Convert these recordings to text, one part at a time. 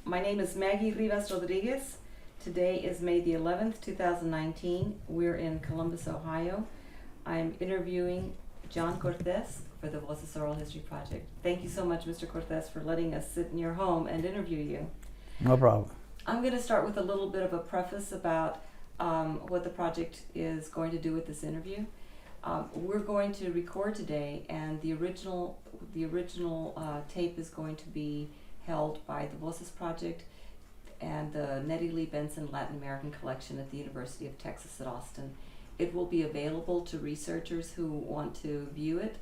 My name is Maggie Rivas Rodriguez. Today is May the 11th, 2019. We're in Columbus, Ohio. I'm interviewing John Cortéz for the Voces Oral History Project. Thank you so much, Mr. Cortéz, for letting us sit in your home and interview you. No problem. I'm going to start with a little bit of a preface about what the project is going to do with this interview. We're going to record today, and the original tape is going to be held by the Voces Project and the Nettie Lee Benson Latin American Collection at the University of Texas at Austin. It will be available to researchers who want to view it,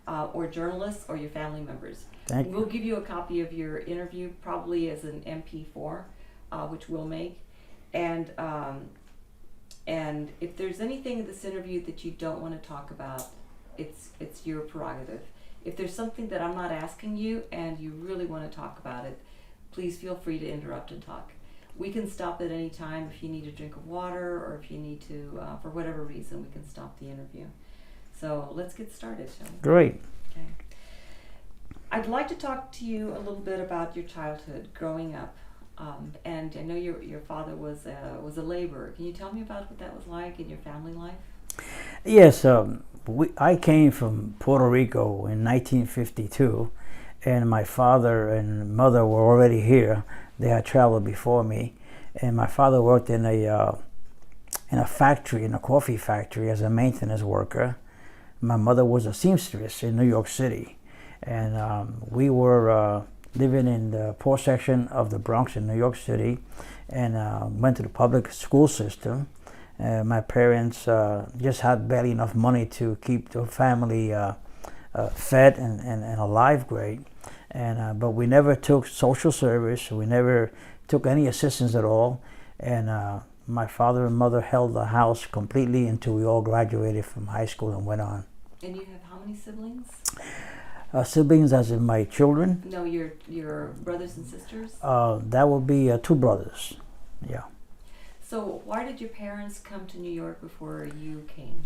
or journalists or your family members. Thank you. We'll give you a copy of your interview, probably as an MP4, which we'll make. And if there's anything in this interview that you don't want to talk about, it's your prerogative. If there's something that I'm not asking you and you really want to talk about it, please feel free to interrupt and talk. We can stop at any time if you need a drink of water, or if you need to, for whatever reason, we can stop the interview. So let's get started, shall we? Great. Okay. I'd like to talk to you a little bit about your childhood, growing up. And I know your father was a laborer. Can you tell me about what that was like in your family life? Yes, I came from Puerto Rico in 1952, and my father and mother were already here. They had traveled before me, and my father worked in a factory, in a coffee factory, as a maintenance worker. My mother was a seamstress in New York City, and we were living in the poor section of the Bronx in New York City, and went to the public school system. My parents just had barely enough money to keep the family fed and alive great. But we never took social service. We never took any assistance at all. And my father and mother held the house completely until we all graduated from high school and went on. And you have how many siblings? Siblings as in my children? No, your brothers and sisters? That would be 2 brothers, yeah. So why did your parents come to New York before you came?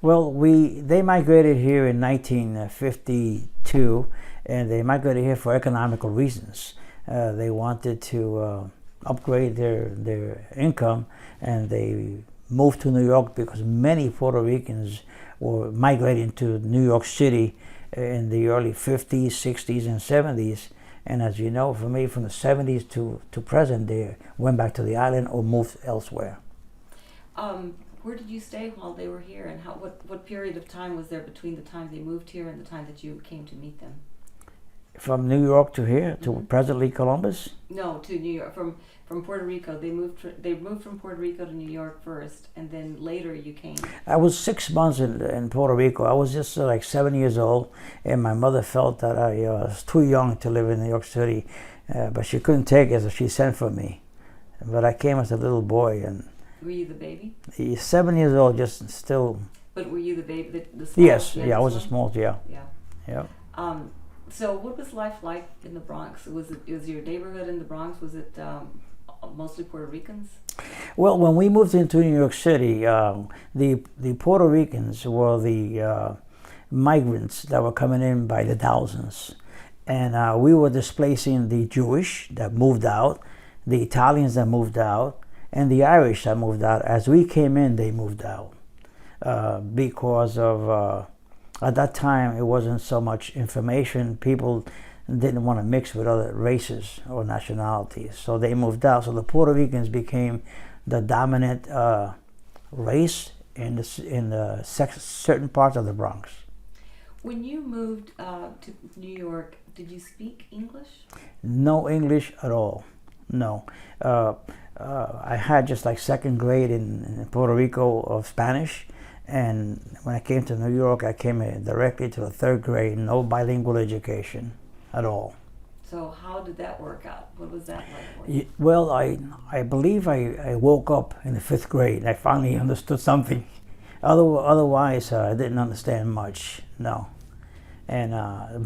Well, they migrated here in 1952, and they migrated here for economical reasons. They wanted to upgrade their income, and they moved to New York because many Puerto Ricans were migrating to New York City in the early 50s, 60s, and 70s. And as you know, for me, from the 70s to present, they went back to the island or moved elsewhere. Where did you stay while they were here, and what period of time was there between the time they moved here and the time that you came to meet them? From New York to here, to presently Columbus? No, to New York. From Puerto Rico. They moved from Puerto Rico to New York first, and then later you came. I was 6 months in Puerto Rico. I was just like 7 years old, and my mother felt that I was too young to live in New York City, but she couldn't take it, so she sent for me. But I came as a little boy, and were you the baby? 7 years old, just still. But were you the baby? The small? Yes, yeah, I was a small, yeah. Yeah. So what was life like in the Bronx? Was your neighborhood in the Bronx, was it mostly Puerto Ricans? Well, when we moved into New York City, the Puerto Ricans were the migrants that were coming in by the thousands. And we were displacing the Jewish that moved out, the Italians that moved out, and the Irish that moved out. As we came in, they moved out because of... at that time, it wasn't so much information. People didn't want to mix with other races or nationalities, so they moved out. So the Puerto Ricans became the dominant race in the certain parts of the Bronx. When you moved to New York, did you speak English? No English at all. No. I had just like second grade in Puerto Rico of Spanish. And when I came to New York, I came directly to the 3rd grade, no bilingual education at all. So how did that work out? What was that like for you? Well, I believe I woke up in the 5th grade. I finally understood something. Otherwise, I didn't understand much, no. And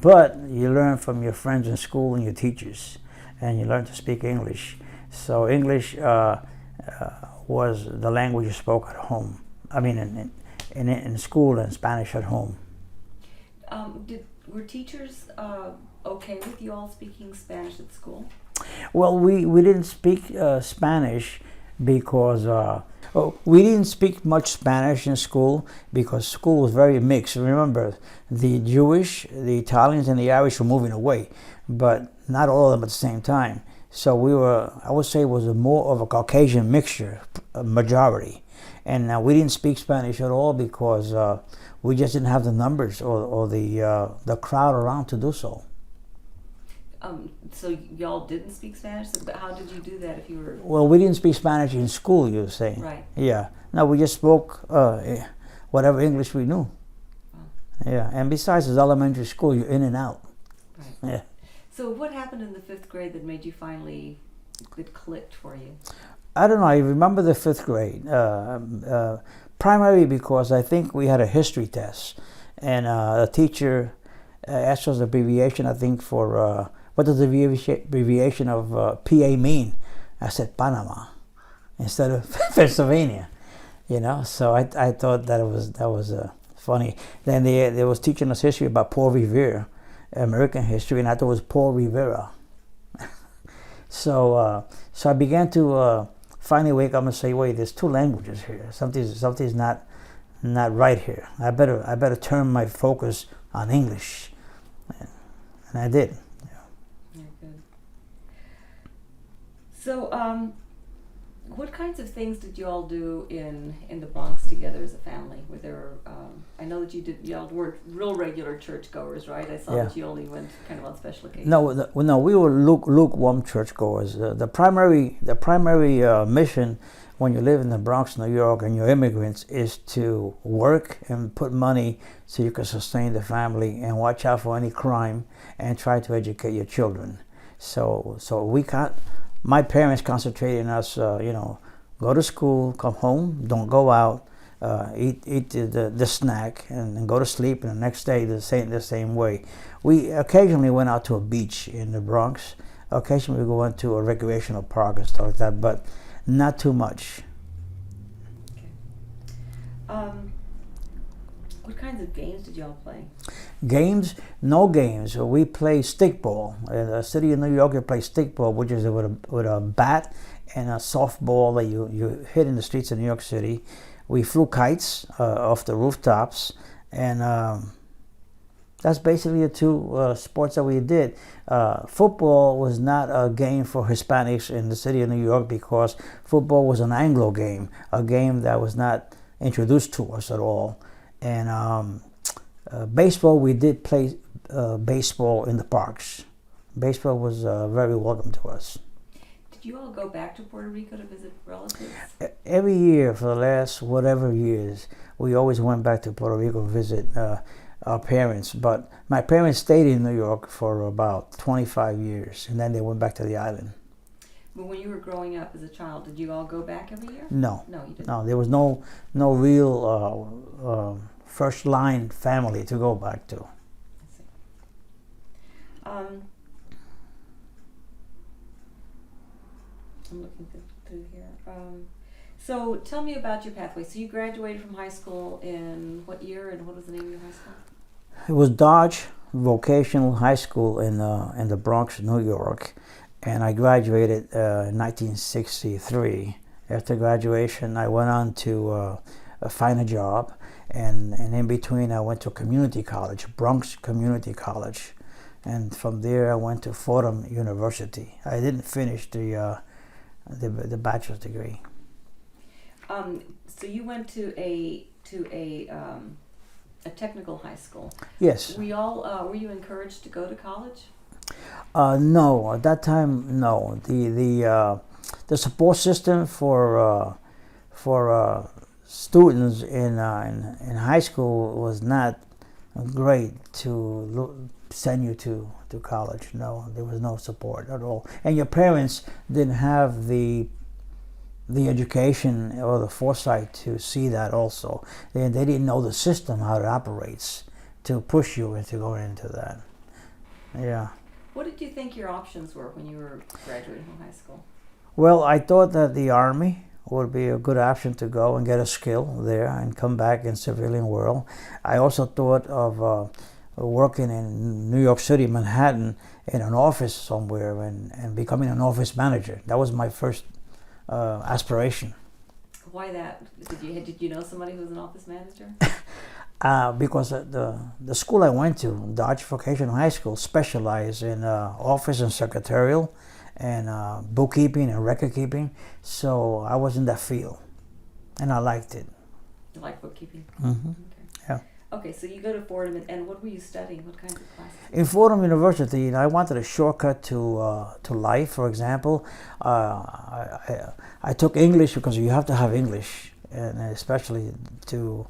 but you learn from your friends in school and your teachers, and you learn to speak English. So English was the language you spoke at home. I mean, in school, and Spanish at home. Were teachers okay with you all speaking Spanish at school? Well, we didn't speak Spanish because we didn't speak much Spanish in school because school was very mixed. Remember, the Jewish, the Italians, and the Irish were moving away, but not all of them at the same time. So we were, I would say, it was more of a Caucasian mixture, a majority. And we didn't speak Spanish at all because we just didn't have the numbers or the crowd around to do so. So y'all didn't speak Spanish? But how did you do that if you were... Well, we didn't speak Spanish in school, you were saying. Right. Yeah. No, we just spoke whatever English we knew. Wow. Yeah. And besides, it's elementary school, you're in and out. Right. Yeah. So what happened in the 5th grade that made you finally, it clicked for you? I don't know. I remember the 5th grade. Primarily because I think we had a history test. And a teacher asked us the abbreviation, I think, for... what does the abbreviation of PA mean? I said Panama instead of Pennsylvania, you know. So I thought that was funny. Then they was teaching us history about Paul Revere, American history, and I thought it was Paul Rivera. So I began to finally wake up and say, wait, there's 2 languages here. Something's not right here. I better turn my focus on English, and I did. So, what kinds of things did you all do in the Bronx together as a family? Were there? I know that y'all weren't real regular churchgoers, right? I saw that you only went kind of on special occasions. No, we were lukewarm churchgoers. The primary mission when you live in the Bronx, New York, and you're immigrants is to work and put money so you can sustain the family and watch out for any crime and try to educate your children. So we can't. My parents concentrated on us, go to school, come home, don't go out, eat the snack, and go to sleep. And the next day, the same way. We occasionally went out to a beach in the Bronx. Occasionally, we went to a recreational park and stuff like that, but not too much. Okay. What kinds of games did y'all play? Games? No games. We play stickball. In the city of New York, you play stickball, which is with a bat and a softball that you hit in the streets of New York City. We flew kites off the rooftops, and that's basically the 2 sports that we did. Football was not a game for Hispanics in the city of New York because football was an Anglo game, a game that was not introduced to us at all. And baseball, we did play baseball in the parks. Baseball was very welcome to us. Did you all go back to Puerto Rico to visit relatives? Every year for the last whatever years, we always went back to Puerto Rico to visit our parents. But my parents stayed in New York for about 25 years, and then they went back to the island. But when you were growing up as a child, did you all go back every year? No. No, you didn't. No, there was no real first line family to go back to. I see. I'm looking through here. So tell me about your pathway. So you graduated from high school in what year, and what was the name of your high school? It was Dodge Vocational High School in the Bronx, New York, and I graduated in 1963. After graduation, I went on to find a job, and in between, I went to community college, Bronx Community College, and from there, I went to Fordham University. I didn't finish the bachelor's degree. So you went to a technical high school. Yes. Were you encouraged to go to college? No, at that time, no. The support system for students in high school was not great to send you to college. No, there was no support at all, and your parents didn't have the education or the foresight to see that also. They didn't know the system, how it operates, to push you into going into that. Yeah. What did you think your options were when you were graduating from high school? Well, I thought that the Army would be a good option to go and get a skill there and come back in civilian world. I also thought of working in New York City, Manhattan, in an office somewhere and becoming an office manager. That was my first aspiration. Why that? Did you know somebody who was an office manager? Because the school I went to, the Arch Vocational High School, specialized in office and secretarial and bookkeeping and record keeping. So I was in that field, and I liked it. You like bookkeeping? Mm-hmm. Okay. Yeah. Okay, so you go to Fordham, and what were you studying? What kinds of classes? In Fordham University, I wanted a shortcut to life. For example, I took English because you have to have English, and especially to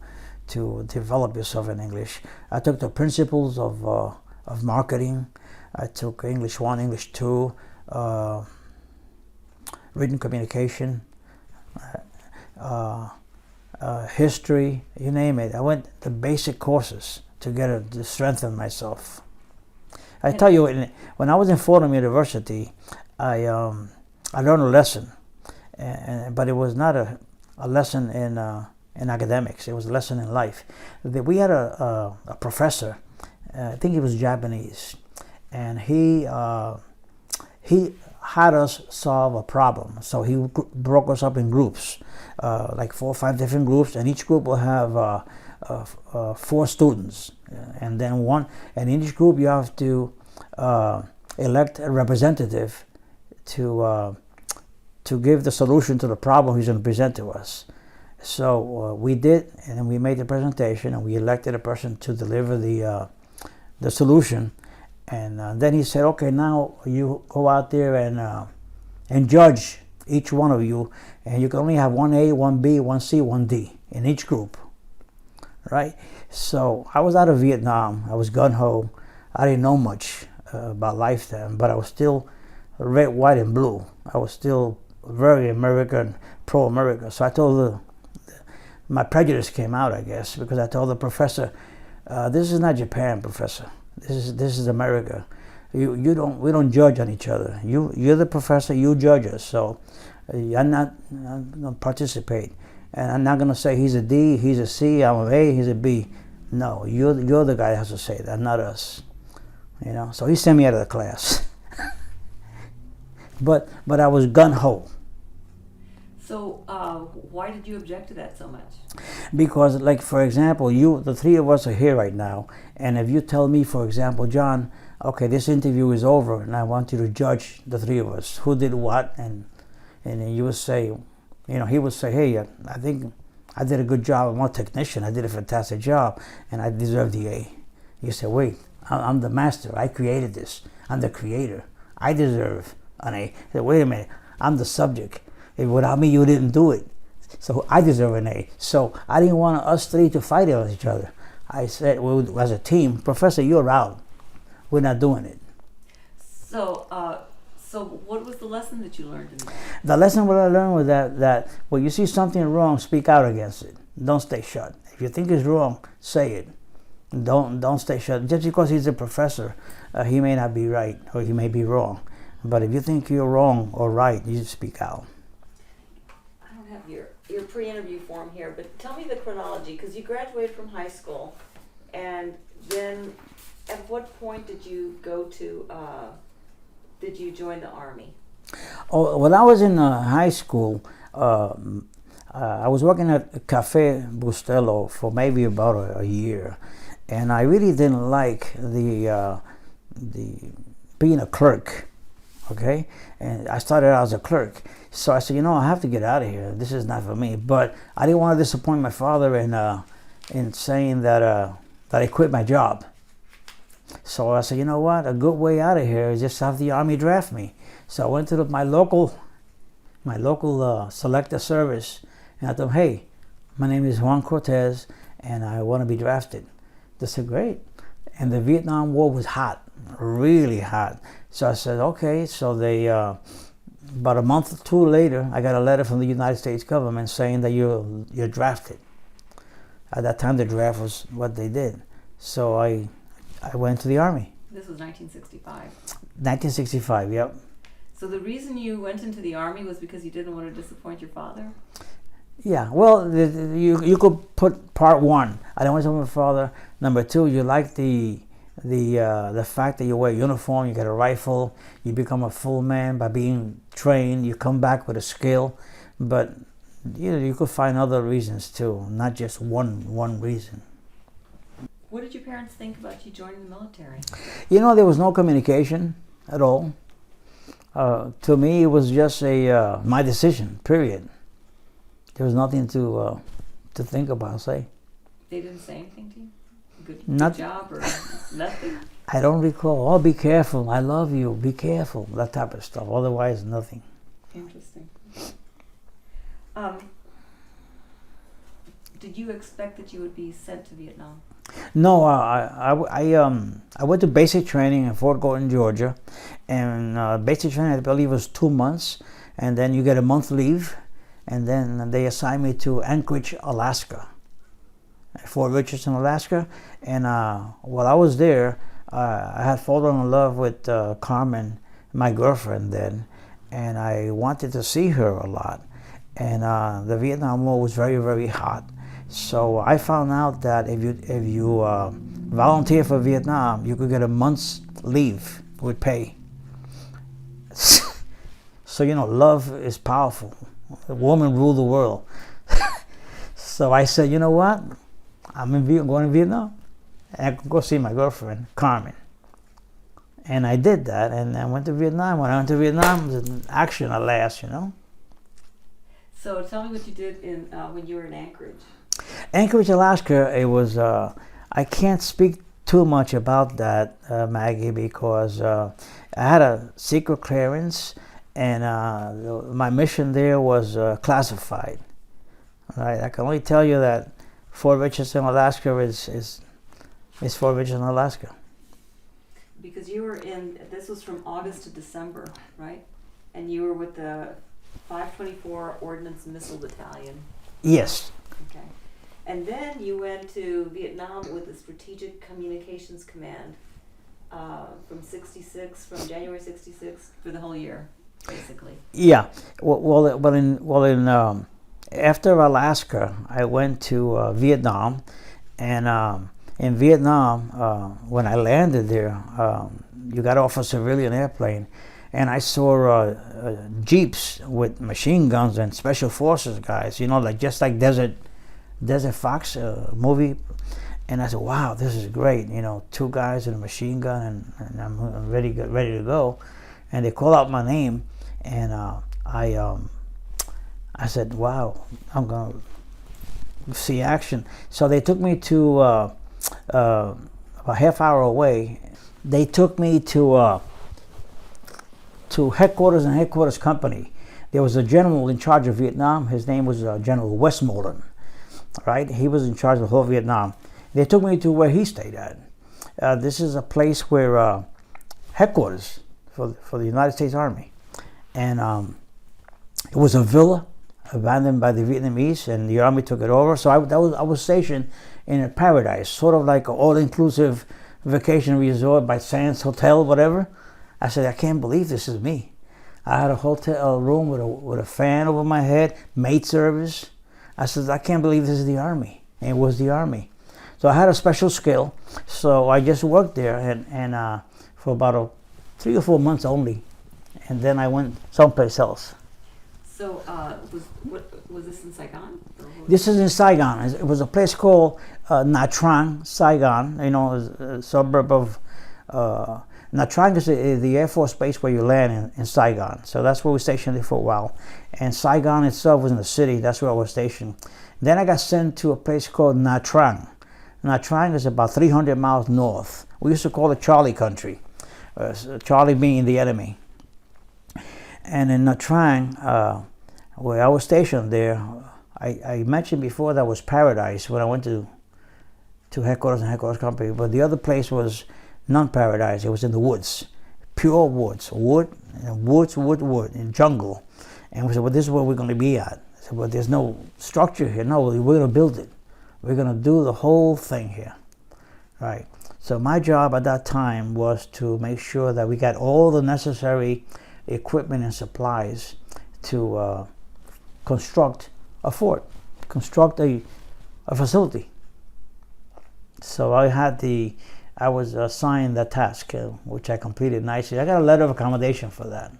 develop yourself in English. I took the principles of marketing. I took English 1, English 2, written communication, history, you name it. I went the basic courses to strengthen myself. I tell you, when I was in Fordham University, I learned a lesson, but it was not a lesson in academics. It was a lesson in life. We had a professor, I think he was Japanese, and he had us solve a problem. So he broke us up in groups, like 4 or 5 different groups, and each group will have 4 students, and then one. And in each group, you have to elect a representative to give the solution to the problem he's going to present to us. So we did, and then we made the presentation, and we elected a person to deliver the solution. And then he said, "Okay, now you go out there and judge each one of you, and you can only have 1A, 1B, 1C, 1D in each group." Right? So I was out of Vietnam. I was gung-ho. I didn't know much about life then, but I was still red, white, and blue. I was still very American, pro-America. So I told my prejudice came out, I guess, because I told the professor, "This is not Japan, professor. This is America. We don't judge on each other. You're the professor. You judge us. So I'm gonna participate, and I'm not gonna say he's a D, he's a C, I'm an A, he's a B. No, you're the guy that has to say that, not us. You know." So he sent me out of the class. but I was gung-ho. So why did you object to that so much? Because, like, for example, the 3 of us are here right now, and if you tell me, for example, "John, okay, this interview is over, and I want you to judge the 3 of us, who did what," and you would say, he would say, "Hey, I think I did a good job. I'm a technician. I did a fantastic job, and I deserve the A." You say, "Wait, I'm the master. I created this. I'm the creator. I deserve an A." I said, "Wait a minute. I'm the subject. Without me, you didn't do it. So I deserve an A." So I didn't want us 3 to fight with each other. I said, well, as a team, "Professor, you're out. We're not doing it." So what was the lesson that you learned in that? The lesson what I learned was that when you see something wrong, speak out against it. Don't stay shut. If you think it's wrong, say it. Don't stay shut. Just because he's a professor, he may not be right or he may be wrong. But if you think you're wrong or right, you speak out. I don't have your pre-interview form here, but tell me the chronology, because you graduated from high school, and then at what point did you go to? Did you join the Army? Oh, when I was in high school, I was working at Cafe Bustelo for maybe about a year, and I really didn't like the being a clerk. Okay, and I started out as a clerk, so I said, I have to get out of here. This is not for me. But I didn't want to disappoint my father in saying that I quit my job. So I said, you know what? A good way out of here is just have the Army draft me. So I went to my local selector service, and I told them, "Hey, my name is Juan Cortéz, and I want to be drafted." They said, "Great." And the Vietnam War was hot, really hot. So I said, okay. So they, about a month or 2 later, I got a letter from the United States government saying that you're drafted. At that time, the draft was what they did. So I went to the Army. This was 1965. 1965, yep. So the reason you went into the Army was because you didn't want to disappoint your father? Yeah, well, you could put part 1. I don't want to disappoint my father. Number 2, you like the the fact that you wear a uniform, you get a rifle, you become a full man by being trained, you come back with a skill, but you could find other reasons too, not just one reason. What did your parents think about you joining the military? There was no communication at all. To me, it was just my decision, period. There was nothing to think about, say. They didn't say anything to you? Good Not- job or nothing? I don't recall. Oh, be careful. I love you. Be careful. That type of stuff. Otherwise, nothing. Interesting. Did you expect that you would be sent to Vietnam? No, I went to basic training in Fort Gordon, Georgia, and basic training I believe was 2 months, and then you get a month leave, and then they assigned me to Anchorage, Alaska, Fort Richardson, Alaska, and while I was there, I had fallen in love with Carmen, my girlfriend then, and I wanted to see her a lot, and the Vietnam War was very, very hot. So I found out that if you volunteer for Vietnam, you could get a month's leave with pay. So love is powerful. A woman rule the world. So I said, you know what? I'm going to Vietnam, and I could go see my girlfriend, Carmen. And I did that, and I went to Vietnam. When I went to Vietnam, it was an action at last, So tell me what you did when you were in Anchorage. Anchorage, Alaska, it was, I can't speak too much about that, Maggie, because I had a secret clearance, and my mission there was classified. Right? I can only tell you that Fort Richardson, Alaska is Fort Richardson, Alaska. Because you were this was from August to December, right? And you were with the 524 Ordnance Missile Battalion. Yes. Okay. And then you went to Vietnam with the Strategic Communications Command from January 66 for the whole year, basically. Yeah. After Alaska, I went to Vietnam, and in Vietnam, when I landed there, you got off a civilian airplane, and I saw jeeps with machine guns and special forces guys, just like Desert Fox movie, and I said, "Wow, this is great!" 2 guys with a machine gun, and I'm ready to go. And they called out my name, and I said, "Wow, I'm gonna see action." So they took me to about a half hour away. They took me to headquarters and headquarters company. There was a general in charge of Vietnam. His name was General Westmoreland. Right, he was in charge of the whole Vietnam. They took me to where he stayed at. This is a place where headquarters for the United States Army, and it was a villa abandoned by the Vietnamese, and the Army took it over. So I was stationed in a paradise, sort of like an all-inclusive vacation resort by Sands Hotel, whatever. I said, I can't believe this is me. I had a hotel room with a fan over my head, maid service. I said, I can't believe this is the Army. And it was the Army. So I had a special skill. So I just worked there and for about 3 or 4 months only. And then I went someplace else. So was this in Saigon? This is in Saigon. It was a place called Nha Trang, Saigon. A suburb of Nha Trang is the Air Force base where you land in Saigon. So that's where we stationed there for a while. And Saigon itself was in the city. That's where I was stationed. Then I got sent to a place called Nha Trang. Nha Trang is about 300 miles north. We used to call it Charlie country. Charlie being the enemy. And in Nha Trang, where I was stationed there, I mentioned before that was paradise when I went to headquarters and headquarters company. But the other place was non-paradise. It was in the woods, pure woods, wood, in jungle. And we said, well, this is where we're going to be at. I said, well, there's no structure here. No, we're going to build it. We're going to do the whole thing here, right? So my job at that time was to make sure that we got all the necessary equipment and supplies to construct a fort, construct a facility. So I I was assigned that task, which I completed nicely. I got a letter of accommodation for that.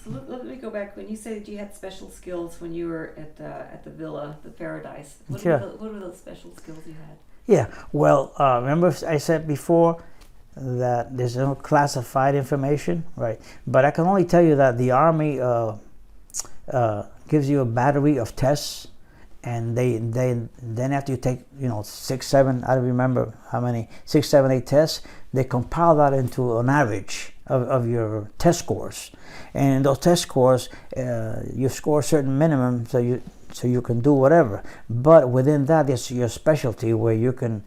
So let me go back. When you say that you had special skills when you were at the villa, the Paradise, what were those special skills you had? Yeah, well, remember I said before that there's no classified information, right? But I can only tell you that the Army gives you a battery of tests, and then after you take 6, 7, I don't remember how many, 6, 7, 8 tests, they compile that into an average of your test scores, and in those test scores you score a certain minimum, so you can do whatever. But within that is your specialty, where you can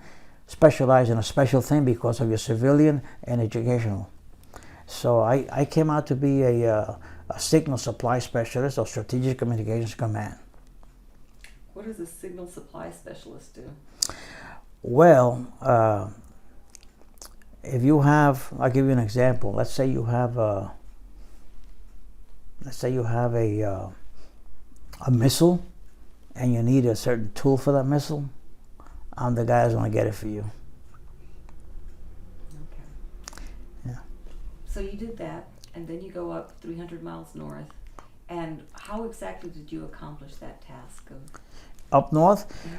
specialize in a special thing because of your civilian and educational. So I came out to be a signal supply specialist of Strategic Communications Command. What does a signal supply specialist do? Well, if you have, I'll give you an example. Let's say you have a missile, and you need a certain tool for that missile. I'm the guy who's going to get it for you. Okay. Yeah. So you did that, and then you go up 300 miles north. And how exactly did you accomplish that task? Up north? Yeah.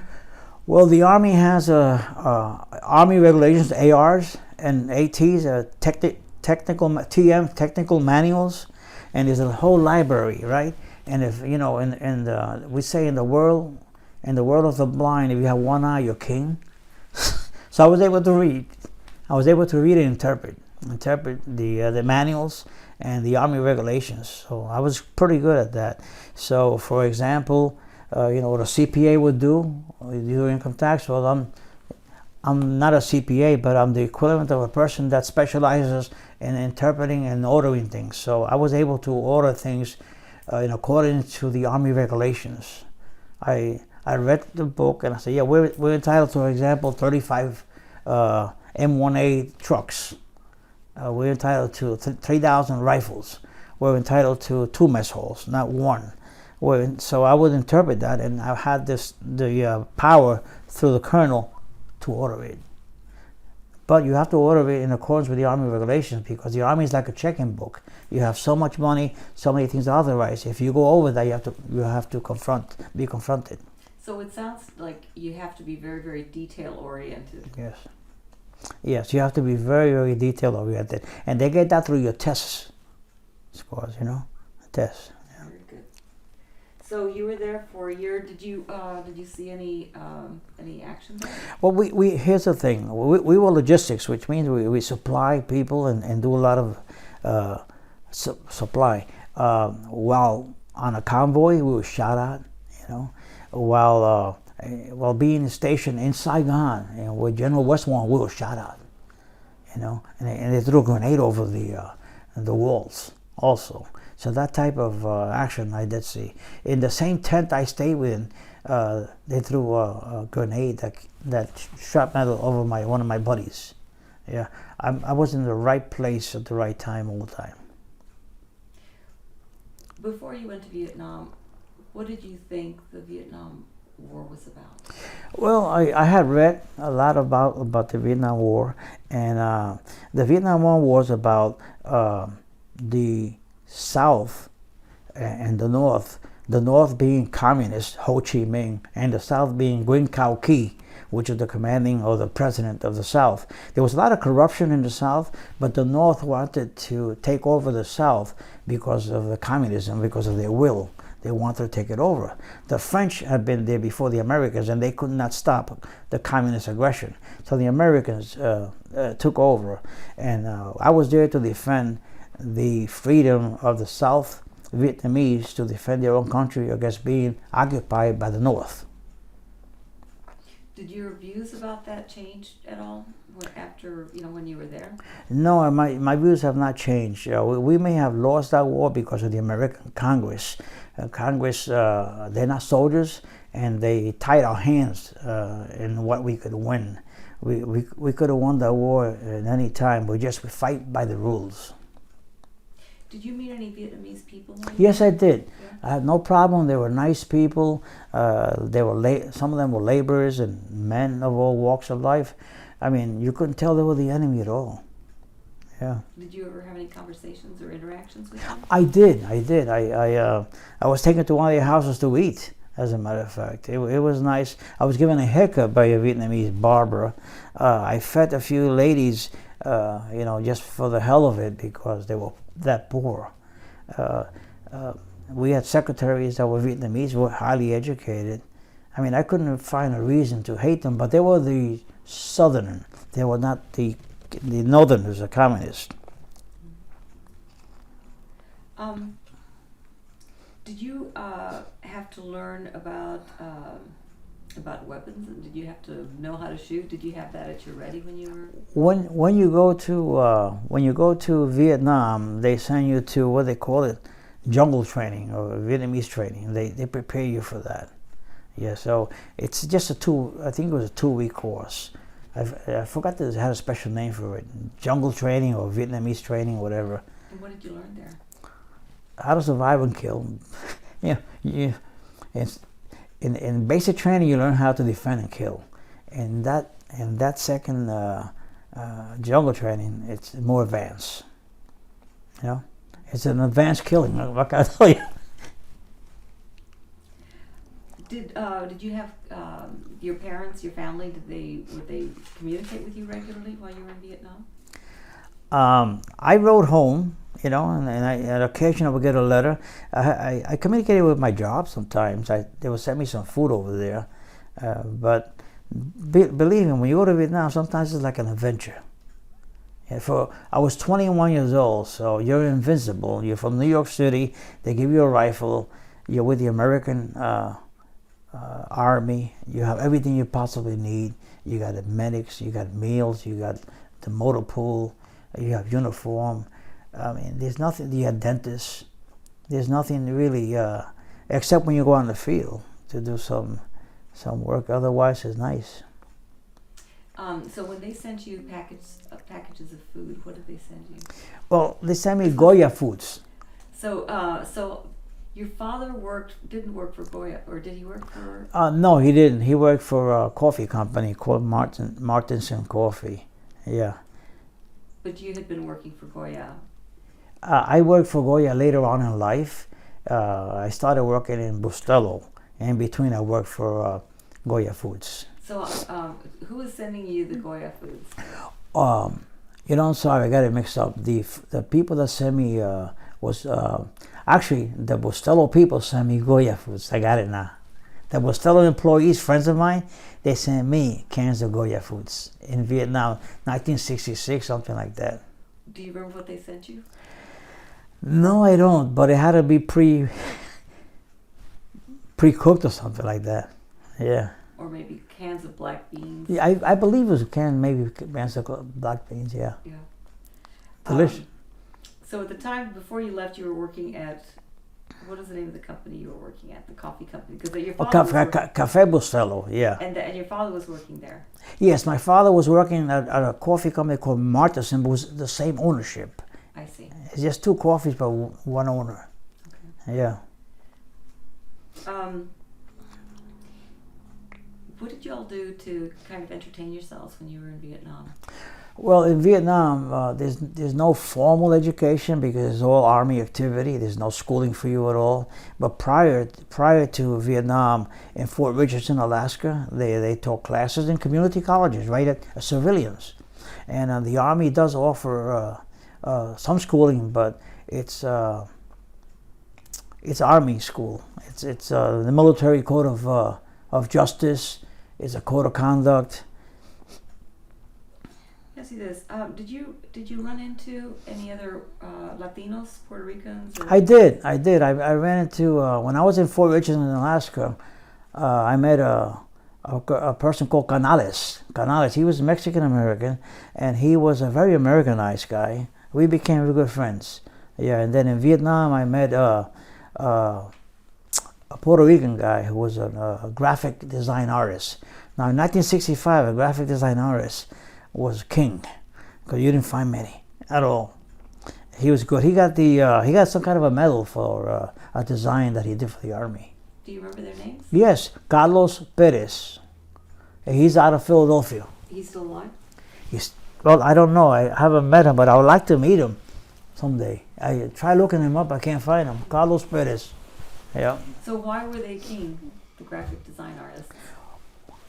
Well, the Army has Army regulations, ARs and ATs, technical TM, technical manuals, and there's a whole library, right? And if we say in the world of the blind, if you have one eye, you're king. So I was able to read. I was able to read and interpret the manuals and the Army regulations. So I was pretty good at that. So, for example, what a CPA would do, your income tax. Well, I'm not a CPA, but I'm the equivalent of a person that specializes in interpreting and ordering things. So I was able to order things according to the Army regulations. I read the book and I said, yeah, we're entitled to, for example, 35 M1A trucks. We're entitled to 3,000 rifles. We're entitled to 2 mess halls, not 1. So I would interpret that, and I had the power through the colonel to order it. But you have to order it in accordance with the Army regulations, because the Army is like a checking book. You have so much money, so many things authorized. If you go over that, you have to be confronted. So it sounds like you have to be very, very detail oriented. Yes, you have to be very, very detail oriented, and they get that through your tests scores. Tests. Yeah. Very good. So you were there for a year. Did you see any action there? Well, we here's the thing. We were logistics, which means we supply people and do a lot of supply. While on a convoy, we were shot at. While being stationed in Saigon, with General Westmoreland, we were shot at. And they threw a grenade over the walls also. So that type of action I did see. In the same tent I stayed with, they threw a grenade that shot metal over one of my buddies. Yeah, I was in the right place at the right time all the time. Before you went to Vietnam, what did you think the Vietnam War was about? Well, I had read a lot about the Vietnam War, and the Vietnam War was about the South and the North being communist, Ho Chi Minh, and the South being Nguyen Cao Qui, which is the commanding or the president of the South. There was a lot of corruption in the South, but the North wanted to take over the South because of the communism, because of their will. They wanted to take it over. The French had been there before the Americans, and they could not stop the communist aggression. So the Americans took over, and I was there to defend the freedom of the South Vietnamese to defend their own country against being occupied by the North. Did your views about that change at all after, when you were there? No, my views have not changed. We may have lost that war because of the American Congress. Congress, they're not soldiers, and they tied our hands in what we could win. We could have won that war at any time. We fight by the rules. Did you meet any Vietnamese people? Yes, I did. Yeah. I had no problem. They were nice people. Some of them were laborers and men of all walks of life. I mean, you couldn't tell they were the enemy at all. Yeah. Did you ever have any conversations or interactions with them? I did. I was taken to one of their houses to eat. As a matter of fact, it was nice. I was given a haircut by a Vietnamese barber. I fed a few ladies, just for the hell of it, because they were that poor. We had secretaries that were Vietnamese, were highly educated. I mean, I couldn't find a reason to hate them, but they were the Southerners. They were not the Northerners, the communists. Did you have to learn about weapons? And did you have to know how to shoot? Did you have that at your ready when you were? When you go to Vietnam, they send you to what they call it, jungle training or Vietnamese training. They prepare you for that. Yeah, so it's just I think it was a 2-week course. I forgot that it had a special name for it, jungle training or Vietnamese training, whatever. And what did you learn there? How to survive and kill. In basic training, you learn how to defend and kill. And that second jungle training, it's more advanced. It's an advanced killing. What can I tell you? Did you have your parents, your family? Would they communicate with you regularly while you were in Vietnam? I wrote home, and on occasion I would get a letter. I communicated with my job sometimes. They would send me some food over there, but believe me, when you go to Vietnam, sometimes it's like an adventure. I was 21 years old, so you're invincible. You're from New York City. They give you a rifle. You're with the American Army. You have everything you possibly need. You got the medics. You got meals. You got the motor pool. You have uniform. I mean, there's nothing. You have dentists. There's nothing really, except when you go on the field to do some work. Otherwise, it's nice. So when they sent you packages of food, what did they send you? Well, they sent me Goya foods. So your father didn't work for Goya, or did he work for? No, he didn't. He worked for a coffee company called Martinson Coffee. Yeah. But you had been working for Goya. I worked for Goya later on in life. I started working in Bustelo. In between, I worked for Goya Foods. So who was sending you the Goya foods? I'm sorry, I got it mixed up. The people that sent me was actually the Bustelo people sent me Goya Foods. I got it now. The Bustelo employees, friends of mine, they sent me cans of Goya Foods in Vietnam, 1966, something like that. Do you remember what they sent you? No, I don't, but it had to be pre-cooked or something like that. Yeah. Or maybe cans of black beans. Yeah, I believe it was cans of black beans. Yeah. Yeah. Delicious. So at the time before you left, you were working at, what is the name of the company you were working at? The coffee company, because your father Café Bustelo. Yeah. And your father was working there. Yes, my father was working at a coffee company called Martinson, but it was the same ownership. I see. It's just two coffees, but one owner. Okay. Yeah. What did you all do to kind of entertain yourselves when you were in Vietnam? Well, in Vietnam, there's no formal education because it's all army activity. There's no schooling for you at all. But prior to Vietnam, in Fort Richardson, Alaska, they taught classes in community colleges, right at civilians. And the Army does offer some schooling, but it's Army school. It's the military code of justice. It's a code of conduct. Let's see this. Did you run into any other Latinos, Puerto Ricans? Or? I did. I ran into when I was in Fort Richardson, Alaska. I met a person called Canales. He was Mexican American, and he was a very Americanized guy. We became very good friends. Yeah, and then in Vietnam, I met a Puerto Rican guy who was a graphic design artist. Now, in 1965, a graphic design artist was king because you didn't find many at all. He was good. He got some kind of a medal for a design that he did for the Army. Do you remember their names? Yes, Carlos Perez. He's out of Philadelphia. He's still alive? Well, I don't know. I haven't met him, but I would like to meet him someday. I try looking him up. I can't find him. Carlos Perez. Yeah. So why were they keen, the graphic design artists?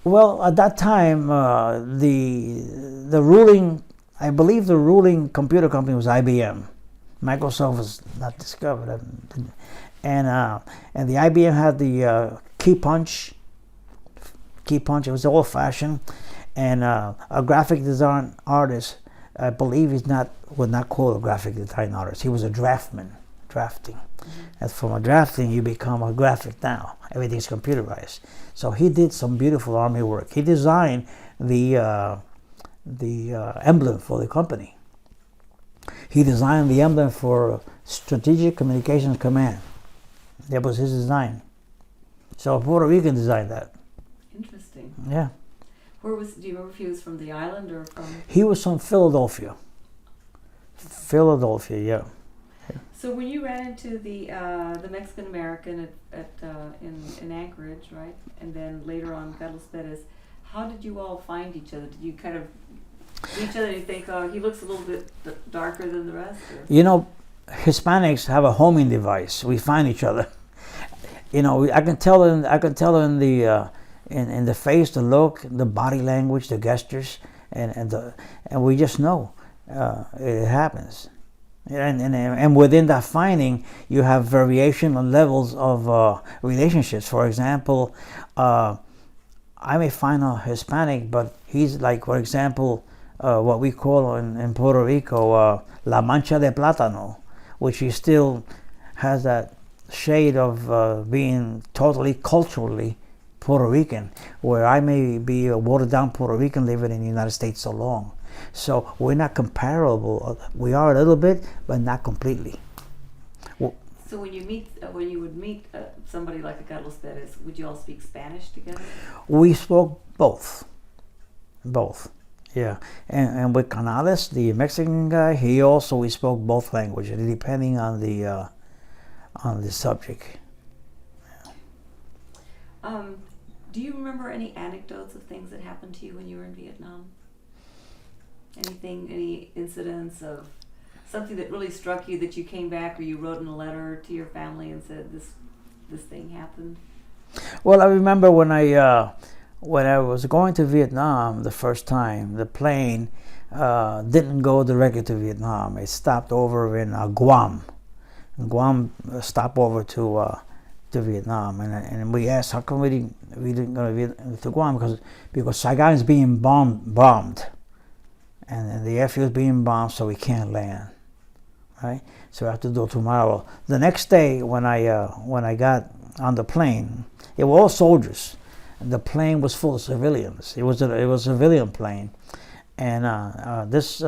Well, at that time, the ruling, I believe the ruling computer company was IBM. Microsoft was not discovered, and the IBM had the key punch. It was old fashioned, and a graphic design artist, I believe, would not call a graphic design artist. He was a drafting. And from a drafting, you become a graphic now. Everything's computerized. So he did some beautiful army work. He designed the emblem for the company. He designed the emblem for Strategic Communications Command. That was his design. So a Puerto Rican designed that. Interesting. Yeah. Do you remember if he was from the island or from? He was from Philadelphia. Yeah. So when you ran into the Mexican American in Anchorage, right, and then later on Carlos Perez, how did you all find each other? Did you kind of see each other and you think, oh, he looks a little bit darker than the rest? Or? You know, Hispanics have a homing device. We find each other. You know, I can tell in the face, the look, the body language, the gestures, and we just know it happens. And within that finding, you have variation on levels of relationships. For example, I may find a Hispanic, but he's like, for example, what we call in Puerto Rico, la mancha de plátano, which he still has that shade of being totally culturally Puerto Rican, where I may be a watered down Puerto Rican living in the United States so long. So we're not comparable. We are a little bit, but not completely. So when you would meet somebody like a Carlos Perez, would you all speak Spanish together? We spoke both. Yeah. And with Canales, the Mexican guy, we spoke both languages, depending on the subject. Do you remember any anecdotes of things that happened to you when you were in Vietnam? Any incidents of something that really struck you that you came back or you wrote in a letter to your family and said this thing happened? Well, I remember when I was going to Vietnam the first time, the plane didn't go directly to Vietnam. It stopped over in Guam. Guam stopped over to Vietnam, and we asked how come we didn't go to Guam because Saigon is being bombed. And the airfield is being bombed, so we can't land, right? So we have to do it tomorrow. The next day, when I got on the plane, it was all soldiers. The plane was full of civilians. It was a civilian plane, and this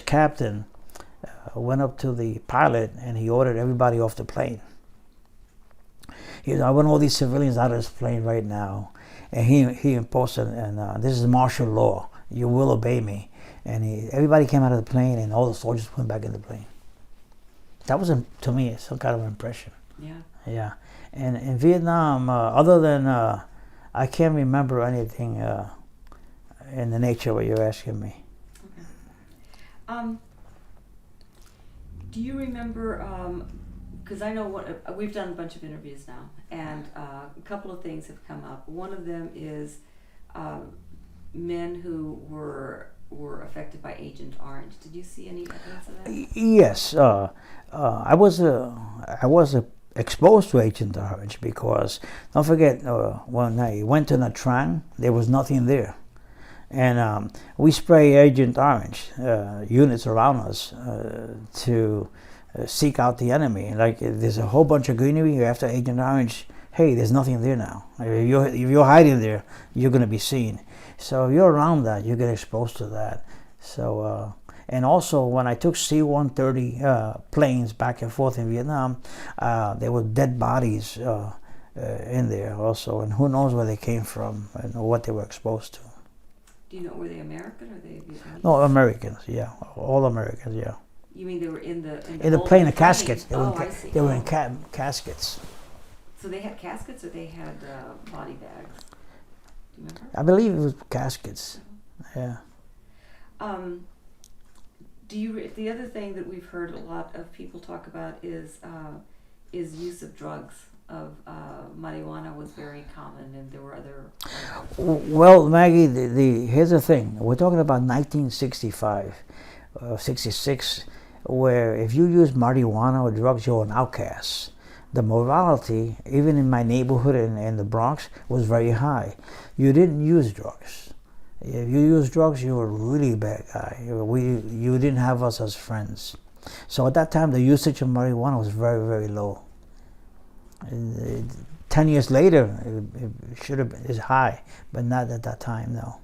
captain went up to the pilot and he ordered everybody off the plane. He said, "I want all these civilians out of this plane right now." And he imposed and this is martial law. You will obey me. And everybody came out of the plane, and all the soldiers went back in the plane. That was, to me, some kind of impression. Yeah. Yeah. And in Vietnam, other than I can't remember anything in the nature of what you're asking me. Okay. Do you remember? Because I know we've done a bunch of interviews now, and a couple of things have come up. One of them is men who were affected by Agent Orange. Did you see any evidence of that? Yes, I was exposed to Agent Orange because don't forget when I went to Nha Trang, there was nothing there, and we spray Agent Orange units around us to seek out the enemy. Like there's a whole bunch of greenery, you're after Agent Orange, hey, there's nothing there now. If you're hiding there, you're going to be seen. So if you're around that, you get exposed to that. So and also when I took C-130 planes back and forth in Vietnam, there were dead bodies in there also, and who knows where they came from and what they were exposed to. Do you know, were they American or they Vietnamese? No, Americans, yeah, all Americans, yeah. You mean they were in the plane, the caskets. I see. They were in caskets. So they had caskets, or they had body bags? Do you remember? I believe it was caskets. Yeah. The other thing that we've heard a lot of people talk about is use of drugs. Marijuana was very common, and there were other. Well, Maggie, here's the thing. We're talking about 1965, 66, where if you use marijuana or drugs, you're an outcast. The morality, even in my neighborhood in the Bronx, was very high. You didn't use drugs. If you used drugs, you were a really bad guy. You didn't have us as friends. So at that time, the usage of marijuana was very, very low. 10 years later, it should have been is high, but not at that time, no.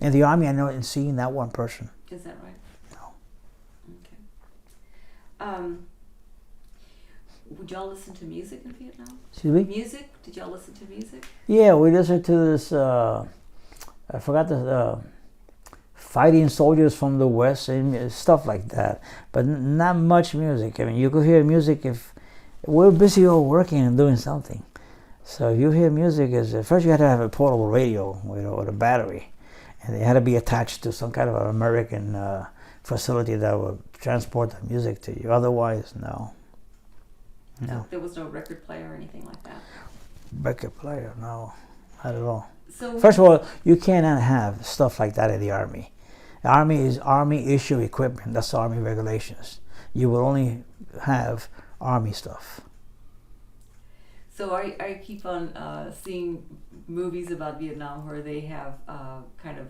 In the Army, I know in seeing that one person. Is that right? No. Okay. Would y'all listen to music in Vietnam? Excuse me? Music? Did y'all listen to music? Yeah, we listened to this, I forgot the fighting soldiers from the West and stuff like that, but not much music. I mean, you could hear music if we're busy all working and doing something. So if you hear music, first you had to have a portable radio with a battery, and it had to be attached to some kind of an American facility that would transport the music to you. Otherwise, no. No. There was no record player or anything like that? Record player, no, not at all. So first of all, you cannot have stuff like that in the Army. The Army is Army issue equipment. That's Army regulations. You will only have Army stuff. So I keep on seeing movies about Vietnam where they have kind of